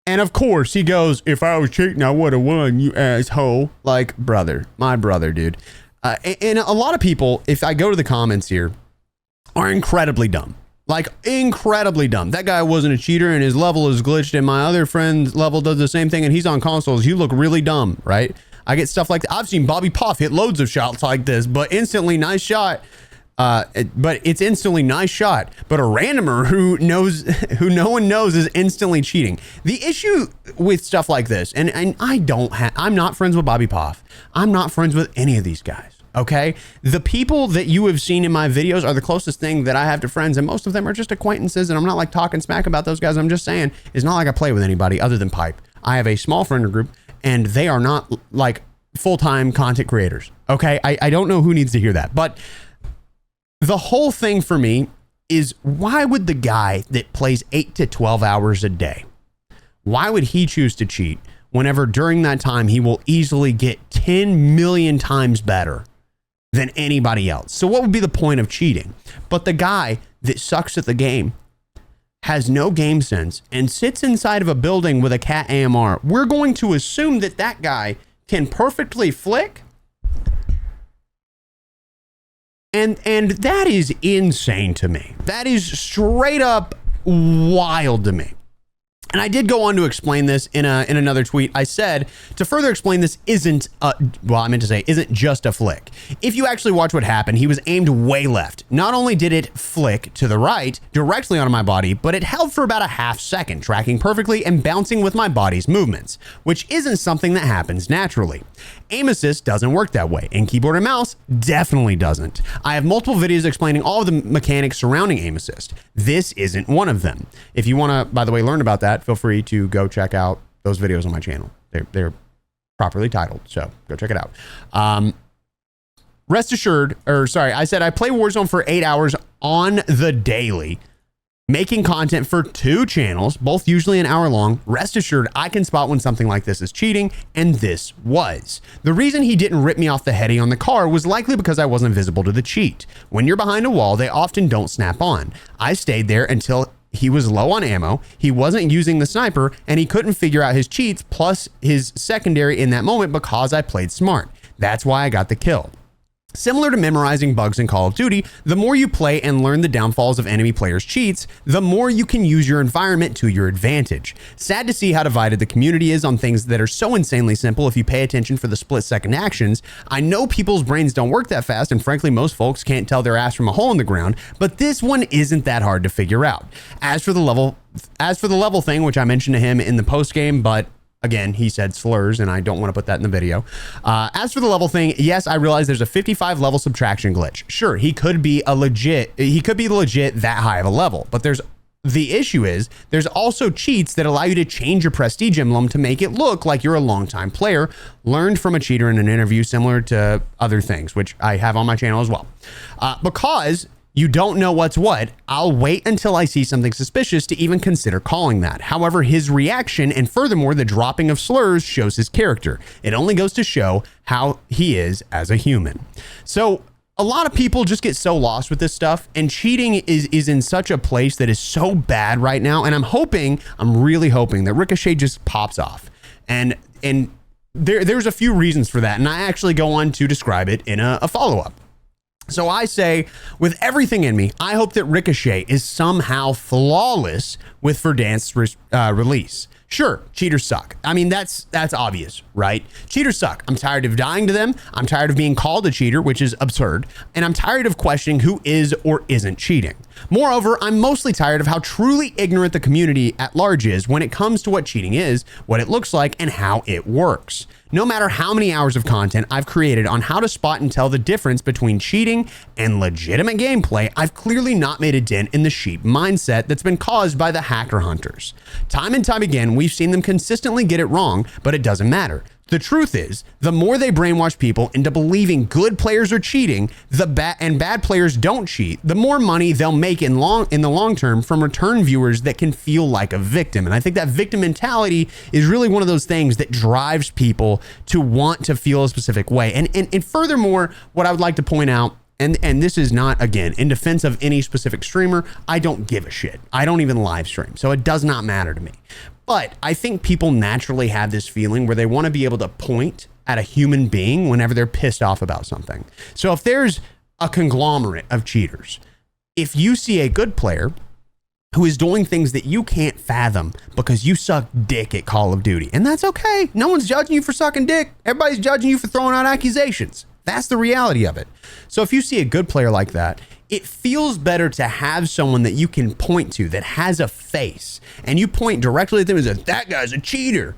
And of course he goes, if I was cheating, I would have won, you asshole. Like, brother, my brother, dude. And a lot of people, if I go to the comments here, are incredibly dumb. Like, incredibly dumb. That guy wasn't a cheater and his level is glitched and my other friend's level does the same thing and he's on consoles. You look really dumb, right? I get stuff like that. I've seen Bobby Puff hit loads of shots like this, but instantly nice shot. But it's instantly nice shot. But a randomer who no one knows is instantly cheating. The issue with stuff like this, and I'm not friends with Bobby Puff. I'm not friends with any of these guys. Okay, the people that you have seen in my videos are the closest thing that I have to friends, and most of them are just acquaintances. And I'm not like talking smack about those guys. I'm just saying it's not like I play with anybody other than Pipe. I have a small friend group, and they are not like full-time content creators. Okay, I don't know who needs to hear that, but the whole thing for me is, why would the guy that plays 8 to 12 hours a day, why would he choose to cheat whenever during that time he will easily get 10 million times better than anybody else? So what would be the point of cheating? But the guy that sucks at the game, has no game sense, and sits inside of a building with a cat AMR, we're going to assume that that guy can perfectly flick. And that is insane to me. That is straight up wild to me. And I did go on to explain this in another tweet. I said, to further explain this isn't just a flick. If you actually watch what happened, he was aimed way left. Not only did it flick to the right, directly onto my body, but it held for about a half second, tracking perfectly and bouncing with my body's movements, which isn't something that happens naturally. Aim assist doesn't work that way, and keyboard and mouse definitely doesn't. I have multiple videos explaining all of the mechanics surrounding aim assist. This isn't one of them. If you want to, by the way, learn about that, feel free to go check out those videos on my channel. They're properly titled, so go check it out. Rest assured, I said I play Warzone for 8 hours on the daily, making content for 2 channels, both usually an hour long. Rest assured, I can spot when something like this is cheating, and this was. The reason he didn't rip me off the heady on the car was likely because I wasn't visible to the cheat. When you're behind a wall, they often don't snap on. I stayed there until he was low on ammo, he wasn't using the sniper, and he couldn't figure out his cheats plus his secondary in that moment because I played smart. That's why I got the kill. Similar to memorizing bugs in Call of Duty, the more you play and learn the downfalls of enemy players' cheats, the more you can use your environment to your advantage. Sad to see how divided the community is on things that are so insanely simple if you pay attention for the split-second actions. I know people's brains don't work that fast, and frankly, most folks can't tell their ass from a hole in the ground, but this one isn't that hard to figure out. As for the level thing, which I mentioned to him in the post-game, but again, he said slurs, and I don't want to put that in the video. As for the level thing, yes, I realize there's a 55 level subtraction glitch. Sure, he could be legit that high of a level, but there's the issue is there's also cheats that allow you to change your prestige emblem to make it look like you're a longtime player, learned from a cheater in an interview similar to other things, which I have on my channel as well. Because you don't know what's what, I'll wait until I see something suspicious to even consider calling that. However, his reaction and furthermore, the dropping of slurs shows his character. It only goes to show how he is as a human. So a lot of people just get so lost with this stuff, and cheating is in such a place that is so bad right now. And I'm really hoping that Ricochet just pops off. And there's a few reasons for that. And I actually go on to describe it in a follow-up. So I say, with everything in me, I hope that Ricochet is somehow flawless with Verdansk's release. Sure, cheaters suck. I mean, that's obvious, right? Cheaters suck. I'm tired of dying to them. I'm tired of being called a cheater, which is absurd. And I'm tired of questioning who is or isn't cheating. Moreover, I'm mostly tired of how truly ignorant the community at large is when it comes to what cheating is, what it looks like, and how it works. No matter how many hours of content I've created on how to spot and tell the difference between cheating and legitimate gameplay, I've clearly not made a dent in the sheep mindset that's been caused by the hacker hunters. Time and time again, we've seen them consistently get it wrong, but it doesn't matter. The truth is, the more they brainwash people into believing good players are cheating, bad players don't cheat, the more money they'll make in the long term from return viewers that can feel like a victim. And I think that victim mentality is really one of those things that drives people to want to feel a specific way. And furthermore, what I would like to point out, and this is not, again, in defense of any specific streamer, I don't give a shit. I don't even live stream, so it does not matter to me. But I think people naturally have this feeling where they want to be able to point at a human being whenever they're pissed off about something. So if there's a conglomerate of cheaters, if you see a good player who is doing things that you can't fathom because you suck dick at Call of Duty, and that's okay. No one's judging you for sucking dick. Everybody's judging you for throwing out accusations. That's the reality of it. So if you see a good player like that, it feels better to have someone that you can point to that has a face, and you point directly at them and say, that guy's a cheater.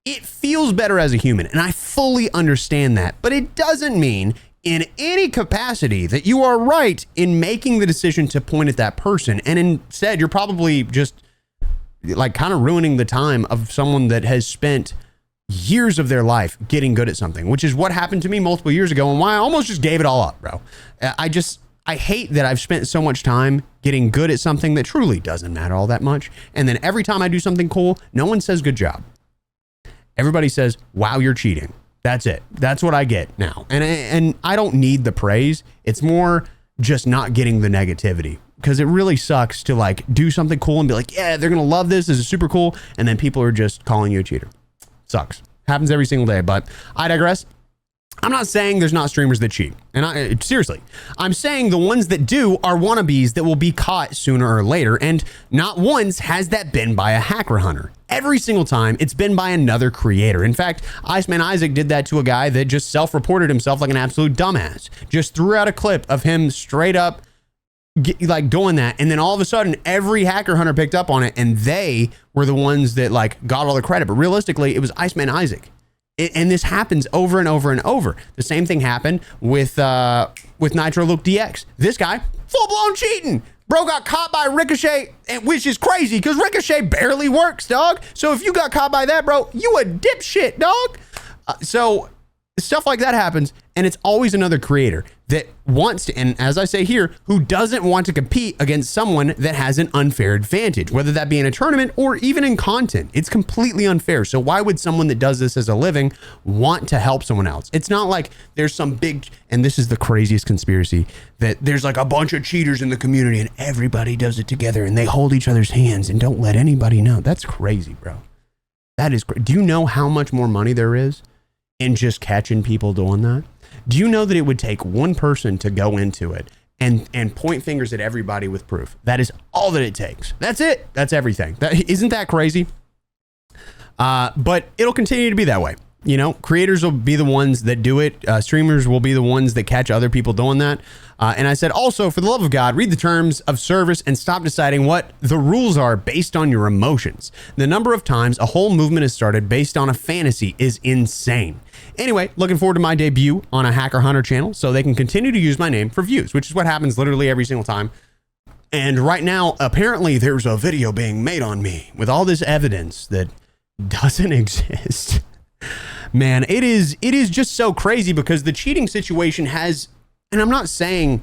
It feels better as a human, and I fully understand that, but it doesn't mean in any capacity that you are right in making the decision to point at that person. And instead, you're probably just like kind of ruining the time of someone that has spent years of their life getting good at something, which is what happened to me multiple years ago and why I almost just gave it all up, bro. I hate that I've spent so much time getting good at something that truly doesn't matter all that much. And then every time I do something cool, no one says good job. Everybody says, wow, you're cheating. That's it. That's what I get now. And I don't need the praise. It's more just not getting the negativity, because it really sucks to like do something cool and be like, yeah, they're going to love this. This is super cool. And then people are just calling you a cheater. Sucks. Happens every single day, but I digress. I'm not saying there's not streamers that cheat. And seriously, I'm saying the ones that do are wannabes that will be caught sooner or later. And not once has that been by a hacker hunter. Every single time it's been by another creator. In fact, Iceman Isaac did that to a guy that just self-reported himself like an absolute dumbass. Just threw out a clip of him straight up like doing that, and then all of a sudden every hacker hunter picked up on it, and they were the ones that like got all the credit. But realistically, it was Iceman Isaac. And this happens over and over and over. The same thing happened with Nitro Luke DX. This guy, full-blown cheating. Bro got caught by Ricochet, which is crazy because Ricochet barely works, dog. So if you got caught by that, bro, you a dipshit, dog. So stuff like that happens, and it's always another creator that wants to, and as I say here, who doesn't want to compete against someone that has an unfair advantage, whether that be in a tournament or even in content. It's completely unfair. So why would someone that does this as a living want to help someone else? It's not like there's some big, and this is the craziest conspiracy, that there's like a bunch of cheaters in the community and everybody does it together and they hold each other's hands and don't let anybody know. That's crazy, bro. That is crazy. Do you know how much more money there is in just catching people doing that? Do you know that it would take one person to go into it and point fingers at everybody with proof? That is all that it takes. That's it. That's everything. Isn't that crazy? But it'll continue to be that way. You know, creators will be the ones that do it. Streamers will be the ones that catch other people doing that. And I said, also, for the love of God, read the terms of service and stop deciding what the rules are based on your emotions. The number of times a whole movement is started based on a fantasy is insane. Anyway, looking forward to my debut on a Hacker Hunter channel so they can continue to use my name for views, which is what happens literally every single time And right now, apparently there's a video being made on me with all this evidence that doesn't exist. Man, it is just so crazy because the cheating situation has, and I'm not saying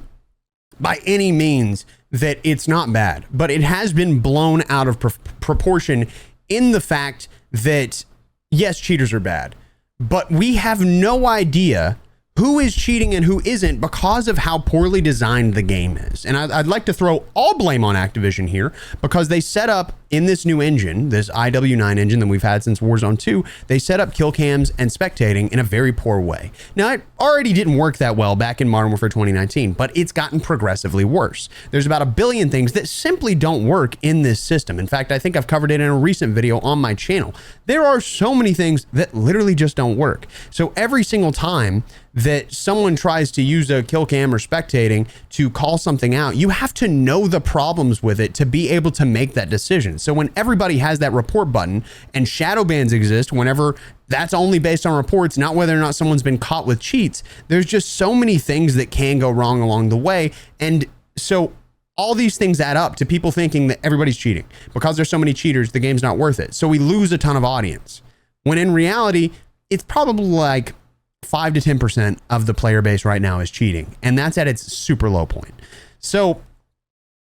by any means that it's not bad, but it has been blown out of proportion in the fact that, yes, cheaters are bad, but we have no idea who is cheating and who isn't because of how poorly designed the game is. And I'd like to throw all blame on Activision here because they set up in this new engine, this IW9 engine that we've had since Warzone 2, they set up kill cams and spectating in a very poor way. Now, it already didn't work that well back in Modern Warfare 2019, but it's gotten progressively worse. There's about a billion things that simply don't work in this system. In fact, I think I've covered it in a recent video on my channel. There are so many things that literally just don't work. So every single time that someone tries to use a kill cam or spectating to call something out, you have to know the problems with it to be able to make that decision. So when everybody has that report button and shadow bans exist, whenever that's only based on reports, not whether or not someone's been caught with cheats, there's just so many things that can go wrong along the way. And so all these things add up to people thinking that everybody's cheating. Because there's so many cheaters, the game's not worth it. So we lose a ton of audience. When in reality, it's probably like 5 to 10% of the player base right now is cheating. And that's at its super low point. So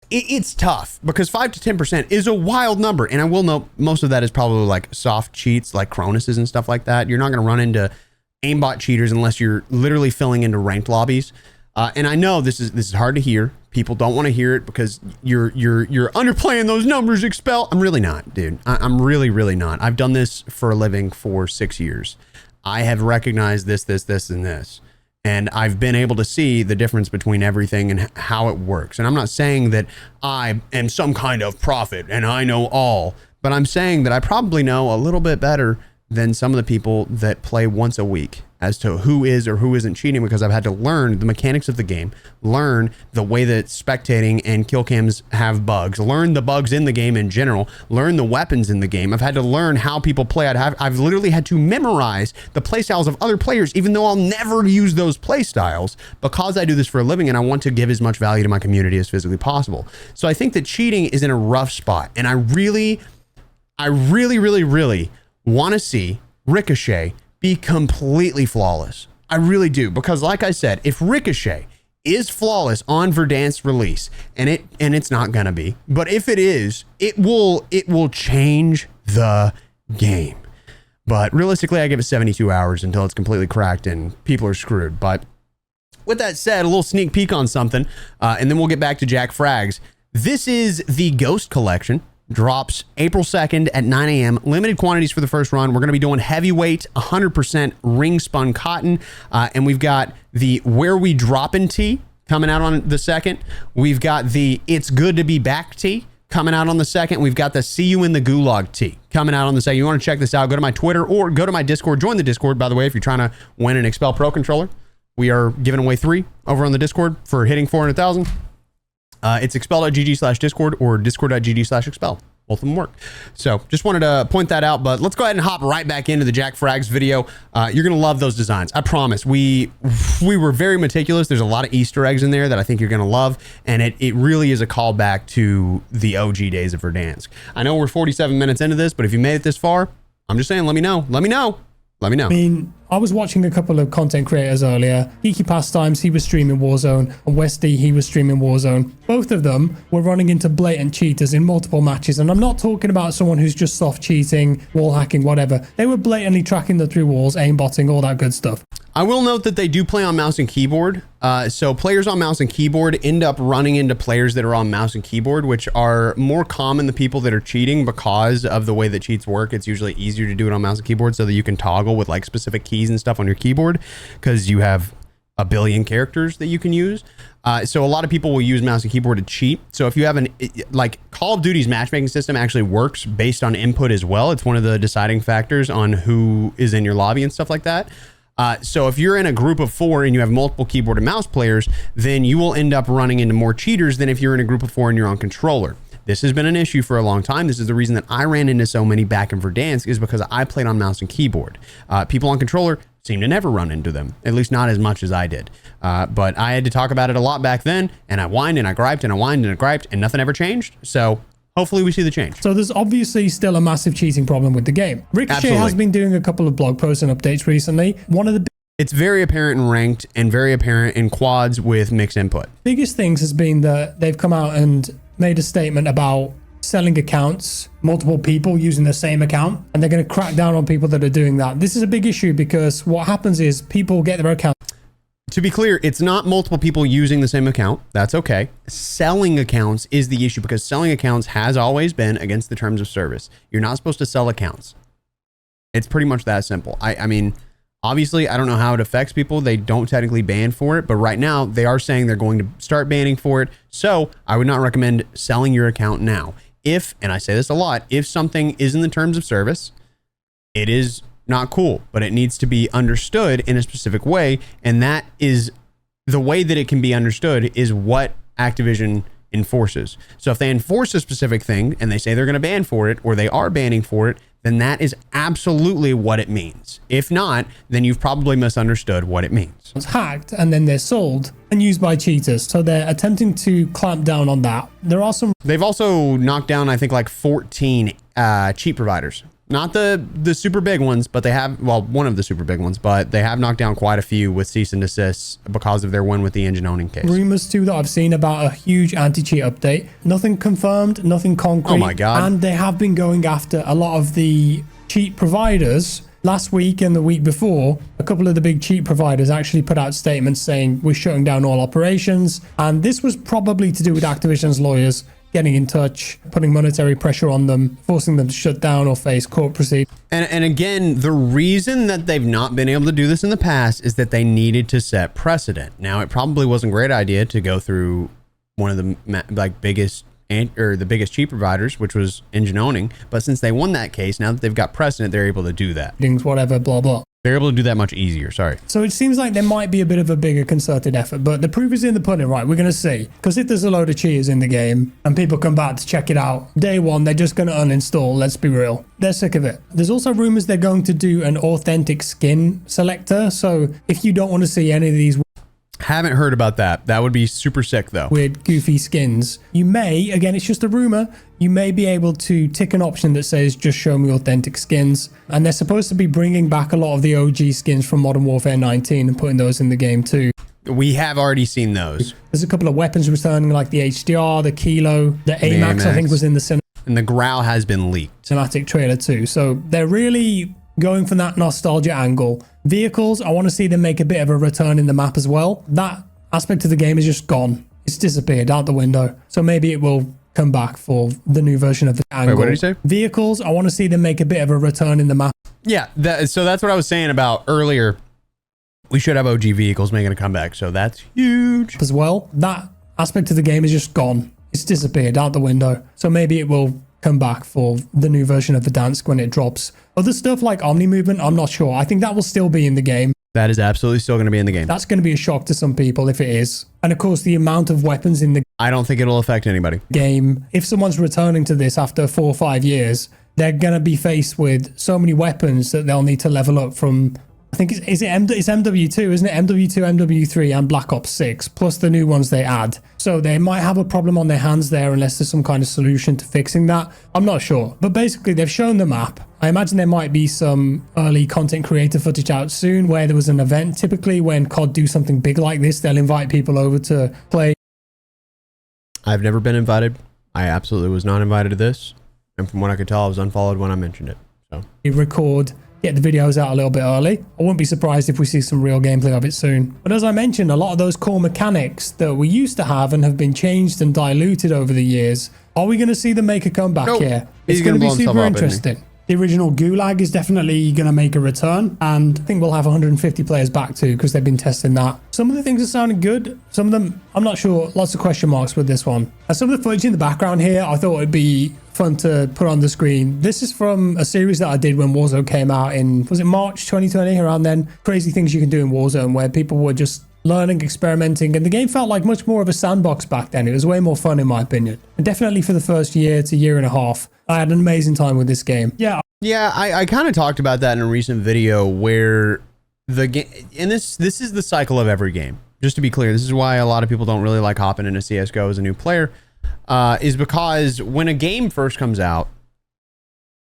it's tough because 5 to 10% is a wild number. And I will note most of that is probably like soft cheats, like Cronus's and stuff like that. You're not going to run into aimbot cheaters unless you're literally filling into ranked lobbies. And I know this is hard to hear. People don't want to hear it because you're underplaying those numbers, Expel. I'm really not, dude. I'm really not. I've done this for a living for 6 years. I have recognized this, and this. And I've been able to see the difference between everything and how it works. And I'm not saying that I am some kind of prophet and I know all, but I'm saying that I probably know a little bit better than some of the people that play once a week as to who is or who isn't cheating, because I've had to learn the mechanics of the game, learn the way that spectating and kill cams have bugs, learn the bugs in the game in general, learn the weapons in the game. I've had to learn how people play. I've literally had to memorize the play styles of other players, even though I'll never use those play styles, because I do this for a living and I want to give as much value to my community as physically possible. So I think that cheating is in a rough spot, and I really want to see Ricochet be completely flawless. I really do, because like I said, if Ricochet is flawless on Verdansk's release, and it's not gonna be, but if it is, it will change the game. But realistically, I give it 72 hours until it's completely cracked and people are screwed. But with that said, a little sneak peek on something, and then we'll get back to JackFrags. This is the Ghost Collection. Drops April 2nd at 9 a.m. Limited quantities for the first run. We're going to be doing heavyweight, 100% ring spun cotton. And we've got the Where We Droppin' tee coming out on the 2nd. We've got the It's Good to Be Back tee coming out on the 2nd. We've got the See You in the Gulag tee coming out on the 2nd. You want to check this out, go to my Twitter or go to my Discord. Join the Discord, by the way, if you're trying to win an Expel Pro controller. We are giving away 3 over on the Discord for hitting 400,000. It's expel.gg/discord or discord.gg/expel. Both of them work. So just wanted to point that out, but let's go ahead and hop right back into the JackFrags video. You're going to love those designs. I promise. We were very meticulous. There's a lot of Easter eggs in there that I think you're going to love. And it really is a callback to the OG days of Verdansk. I know we're 47 minutes into this, but if you made it this far, I'm just saying, let me know. Let me know. Let me know. I mean, I was watching a couple of content creators earlier. Geeky Pastimes, he was streaming Warzone, and Westy, he was streaming Warzone. Both of them were running into blatant cheaters in multiple matches, and I'm not talking about someone who's just soft cheating, wall hacking, whatever. They were blatantly tracking them through walls, aimbotting, all that good stuff. I will note that they do play on mouse and keyboard. So players on mouse and keyboard end up running into players that are on mouse and keyboard, which are more common than people that are cheating because of the way that cheats work. It's usually easier to do it on mouse and keyboard so that you can toggle with like specific keys and stuff on your keyboard because you have a billion characters that you can use. So a lot of people will use mouse and keyboard to cheat. So if you have like Call of Duty's matchmaking system actually works based on input as well. It's one of the deciding factors on who is in your lobby and stuff like that. So if you're in a group of 4 and you have multiple keyboard and mouse players, then you will end up running into more cheaters than if you're in a group of 4 and you're on controller. This has been an issue for a long time. This is the reason that I ran into so many back in Verdansk, is because I played on mouse and keyboard. People on controller seem to never run into them, at least not as much as I did. But I had to talk about it a lot back then, and I whined and I griped and I whined and I griped, and nothing ever changed. So hopefully we see the change. So there's obviously still a massive cheating problem with the game. Ricochet has been doing a couple of blog posts and updates recently. One of the It's very apparent in ranked and very apparent in quads with mixed input. biggest things has been that they've come out and made a statement about selling accounts, multiple people using the same account, and they're going to crack down on people that are doing that. This is a big issue because what happens is people get their account. To be clear, it's not multiple people using the same account. That's okay. Selling accounts is the issue because selling accounts has always been against the terms of service. You're not supposed to sell accounts. It's pretty much that simple. I mean, obviously, I don't know how it affects people. They don't technically ban for it, but right now they are saying they're going to start banning for it. So I would not recommend selling your account now. If, and I say this a lot, if something is in the terms of service, it is not cool, but it needs to be understood in a specific way. And that is the way that it can be understood is what Activision enforces. So if they enforce a specific thing and they say they're going to ban for it, or they are banning for it, then that is absolutely what it means. If not, then you've probably misunderstood what it means. It's hacked and then they're sold and used by cheaters. So they're attempting to clamp down on that. There are some. They've also knocked down, I think, like 14 cheat providers. Not the super big ones, but they have, well, one of the super big ones, but they have knocked down quite a few with cease and desist because of their win with the engine owning case. Rumors too that I've seen about a huge anti-cheat update. Nothing confirmed, nothing concrete. Oh my God. And they have been going after a lot of the cheat providers. Last week and the week before, a couple of the big cheat providers actually put out statements saying we're shutting down all operations. And this was probably to do with Activision's lawyers getting in touch, putting monetary pressure on them, forcing them to shut down or face court proceedings. And again, the reason that they've not been able to do this in the past is that they needed to set precedent. Now, it probably wasn't a great idea to go through one of the biggest cheat providers, which was engine owning. But since they won that case, now that they've got precedent, they're able to do that. Whatever, blah, blah. They're able to do that much easier. Sorry. So it seems like there might be a bit of a bigger concerted effort, but the proof is in the pudding, right? We're going to see. Because if there's a load of cheaters in the game and people come back to check it out, day one, they're just going to uninstall. Let's be real. They're sick of it. There's also rumors they're going to do an authentic skin selector. So if you don't want to see any of these Haven't heard about that. That would be super sick though. weird, goofy skins, you may, again, it's just a rumor, you may be able to tick an option that says just show me authentic skins. And they're supposed to be bringing back a lot of the OG skins from Modern Warfare 19 and putting those in the game too. We have already seen those. There's a couple of weapons returning like the HDR, the Kilo, the AMAX, I think was in the And the Growl has been leaked. cinematic trailer too. So they're really going for that nostalgia angle. Vehicles, I want to see them make a bit of a return in the map as well. That aspect of the game is just gone. It's disappeared out the window. So maybe it will come back for the new version of the angle. Wait, what did you say? Vehicles, I want to see them make a bit of a return in the map Yeah, so that's what I was saying about earlier. We should have OG vehicles making a comeback, so that's huge. as well. That aspect of the game is just gone. It's disappeared out the window. So maybe it will come back for the new version of Verdansk when it drops. Other stuff like Omni movement, I'm not sure. I think that will still be in the game. That is absolutely still going to be in the game. That's going to be a shock to some people if it is. And of course, the amount of weapons in the I don't think it'll affect anybody. game, if someone's returning to this after 4 or 5 years, they're going to be faced with so many weapons that they'll need to level up from, I think it's MW2, isn't it? MW2, MW3 and Black Ops 6, plus the new ones they add. So they might have a problem on their hands there unless there's some kind of solution to fixing that. I'm not sure. But basically, they've shown the map. I imagine there might be some early content creator footage out soon where there was an event. Typically, when COD do something big like this, they'll invite people over to play. I've never been invited. I absolutely was not invited to this. And from what I could tell, I was unfollowed when I mentioned it. So Record, get the videos out a little bit early. I wouldn't be surprised if we see some real gameplay of it soon. But as I mentioned, a lot of those core mechanics that we used to have and have been changed and diluted over the years, are we going to see them make a comeback Nope. here? He's It's going to gonna be blow himself super up, isn't he? interesting. The original Gulag is definitely going to make a return, and I think we'll have 150 players back too because they've been testing that. Some of the things are sounding good. Some of them, I'm not sure. Lots of question marks with this one. And some of the footage in the background here, I thought it'd be fun to put on the screen. This is from a series that I did when Warzone came out in, was it March 2020, around then? Crazy things you can do in Warzone where people were just learning, experimenting, and the game felt like much more of a sandbox back then. It was way more fun in my opinion. And definitely for the first year to year and a half, I had an amazing time with this game. yeah, yeah, I kind of talked about that in a recent video where the game, and this is the cycle of every game. Just to be clear, this is why a lot of people don't really like hopping into CSGO as a new player, is because when a game first comes out,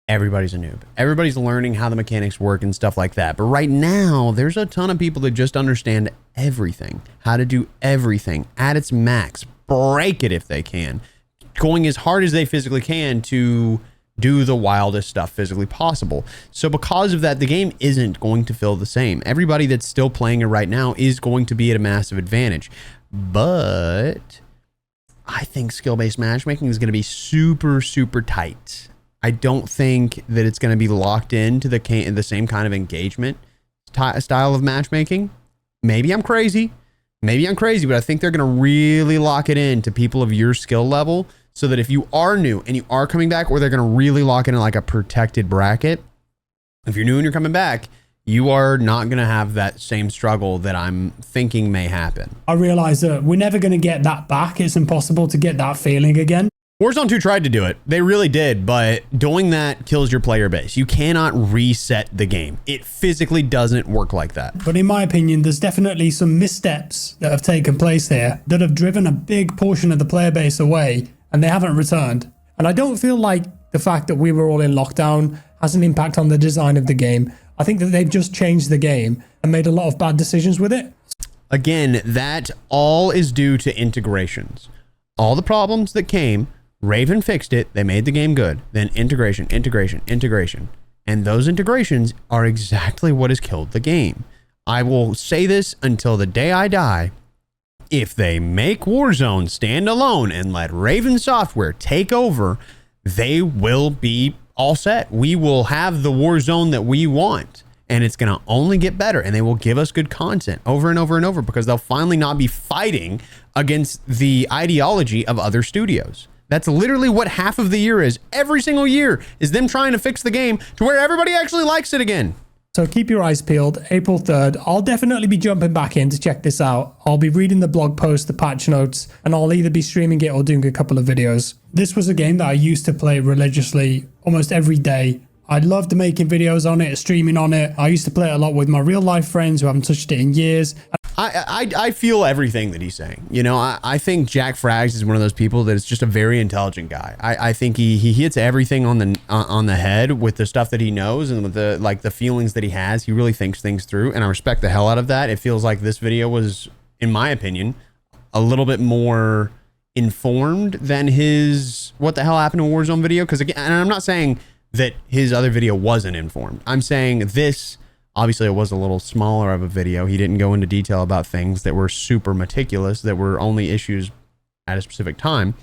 everybody's a noob. Everybody's learning how the mechanics work and stuff like that. But right now, there's a ton of people that just understand everything, how to do everything at its max, break it if they can, going as hard as they physically can to do the wildest stuff physically possible. So because of that, the game isn't going to feel the same. Everybody that's still playing it right now is going to be at a massive advantage. But I think skill-based matchmaking is going to be super, super tight. I don't think that it's going to be locked into the same kind of engagement style of matchmaking. Maybe I'm crazy. Maybe I'm crazy, but I think they're going to really lock it in to people of your skill level, so that if you are new and you are coming back, or they're going to really lock in like a protected bracket. If you're new and you're coming back, you are not going to have that same struggle that I'm thinking may happen. I realize that we're never going to get that back. It's impossible to get that feeling again. Warzone 2 tried to do it. They really did, but doing that kills your player base. You cannot reset the game. It physically doesn't work like that. But in my opinion, there's definitely some missteps that have taken place here that have driven a big portion of the player base away, and they haven't returned. And I don't feel like the fact that we were all in lockdown has an impact on the design of the game. I think that they've just changed the game and made a lot of bad decisions with it. Again, that all is due to integrations. All the problems that came, Raven fixed it. They made the game good. Then integration. And those integrations are exactly what has killed the game. I will say this until the day I die. If they make Warzone stand alone and let Raven Software take over, they will be all set. We will have the Warzone that we want, and it's going to only get better, and they will give us good content over and over and over, because they'll finally not be fighting against the ideology of other studios. That's literally what half of the year is. Every single year is them trying to fix the game to where everybody actually likes it again. So keep your eyes peeled. April 3rd, I'll definitely be jumping back in to check this out. I'll be reading the blog post, the patch notes, and I'll either be streaming it or doing a couple of videos. This was a game that I used to play religiously almost every day. I loved making videos on it, streaming on it. I used to play it a lot with my real life friends who haven't touched it in years. I feel everything that he's saying. You know, I think JackFrags is one of those people that is just a very intelligent guy. I think he hits everything on the head with the stuff that he knows and with the feelings that he has. He really thinks things through, and I respect the hell out of that. It feels like this video was, in my opinion, a little bit more informed than his what the hell happened to Warzone video. Because again, and I'm not saying that his other video wasn't informed. I'm saying this, obviously it was a little smaller of a video. He didn't go into detail about things that were super meticulous, that were only issues at a specific time.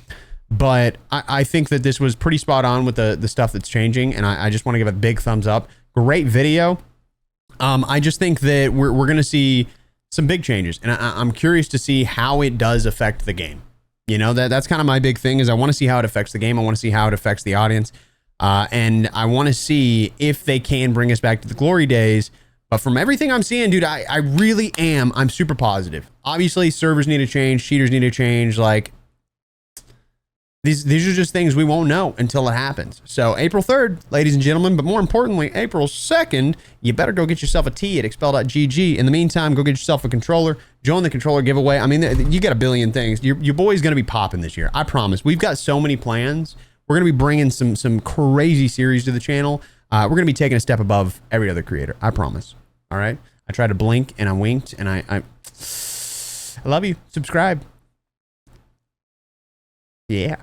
But I think that this was pretty spot on with the stuff that's changing. And I just want to give a big thumbs up. Great video. I just think that we're going to see some big changes. And I'm curious to see how it does affect the game. You know, that's kind of my big thing, is I want to see how it affects the game. I want to see how it affects the audience. And I want to see if they can bring us back to the glory days. But from everything I'm seeing, dude, I really am. I'm super positive. Obviously, servers need to change. Cheaters need to change. Like, these are just things we won't know until it happens. So April 3rd, ladies and gentlemen, but more importantly, April 2nd, you better go get yourself a tee at expel.gg. In the meantime, go get yourself a controller. Join the controller giveaway. I mean, you got a billion things. Your boy's going to be popping this year. I promise. We've got so many plans. We're going to be bringing some crazy series to the channel. We're going to be taking a step above every other creator. I promise. All right. I tried to blink and I winked, and I love you. Subscribe. Yeah.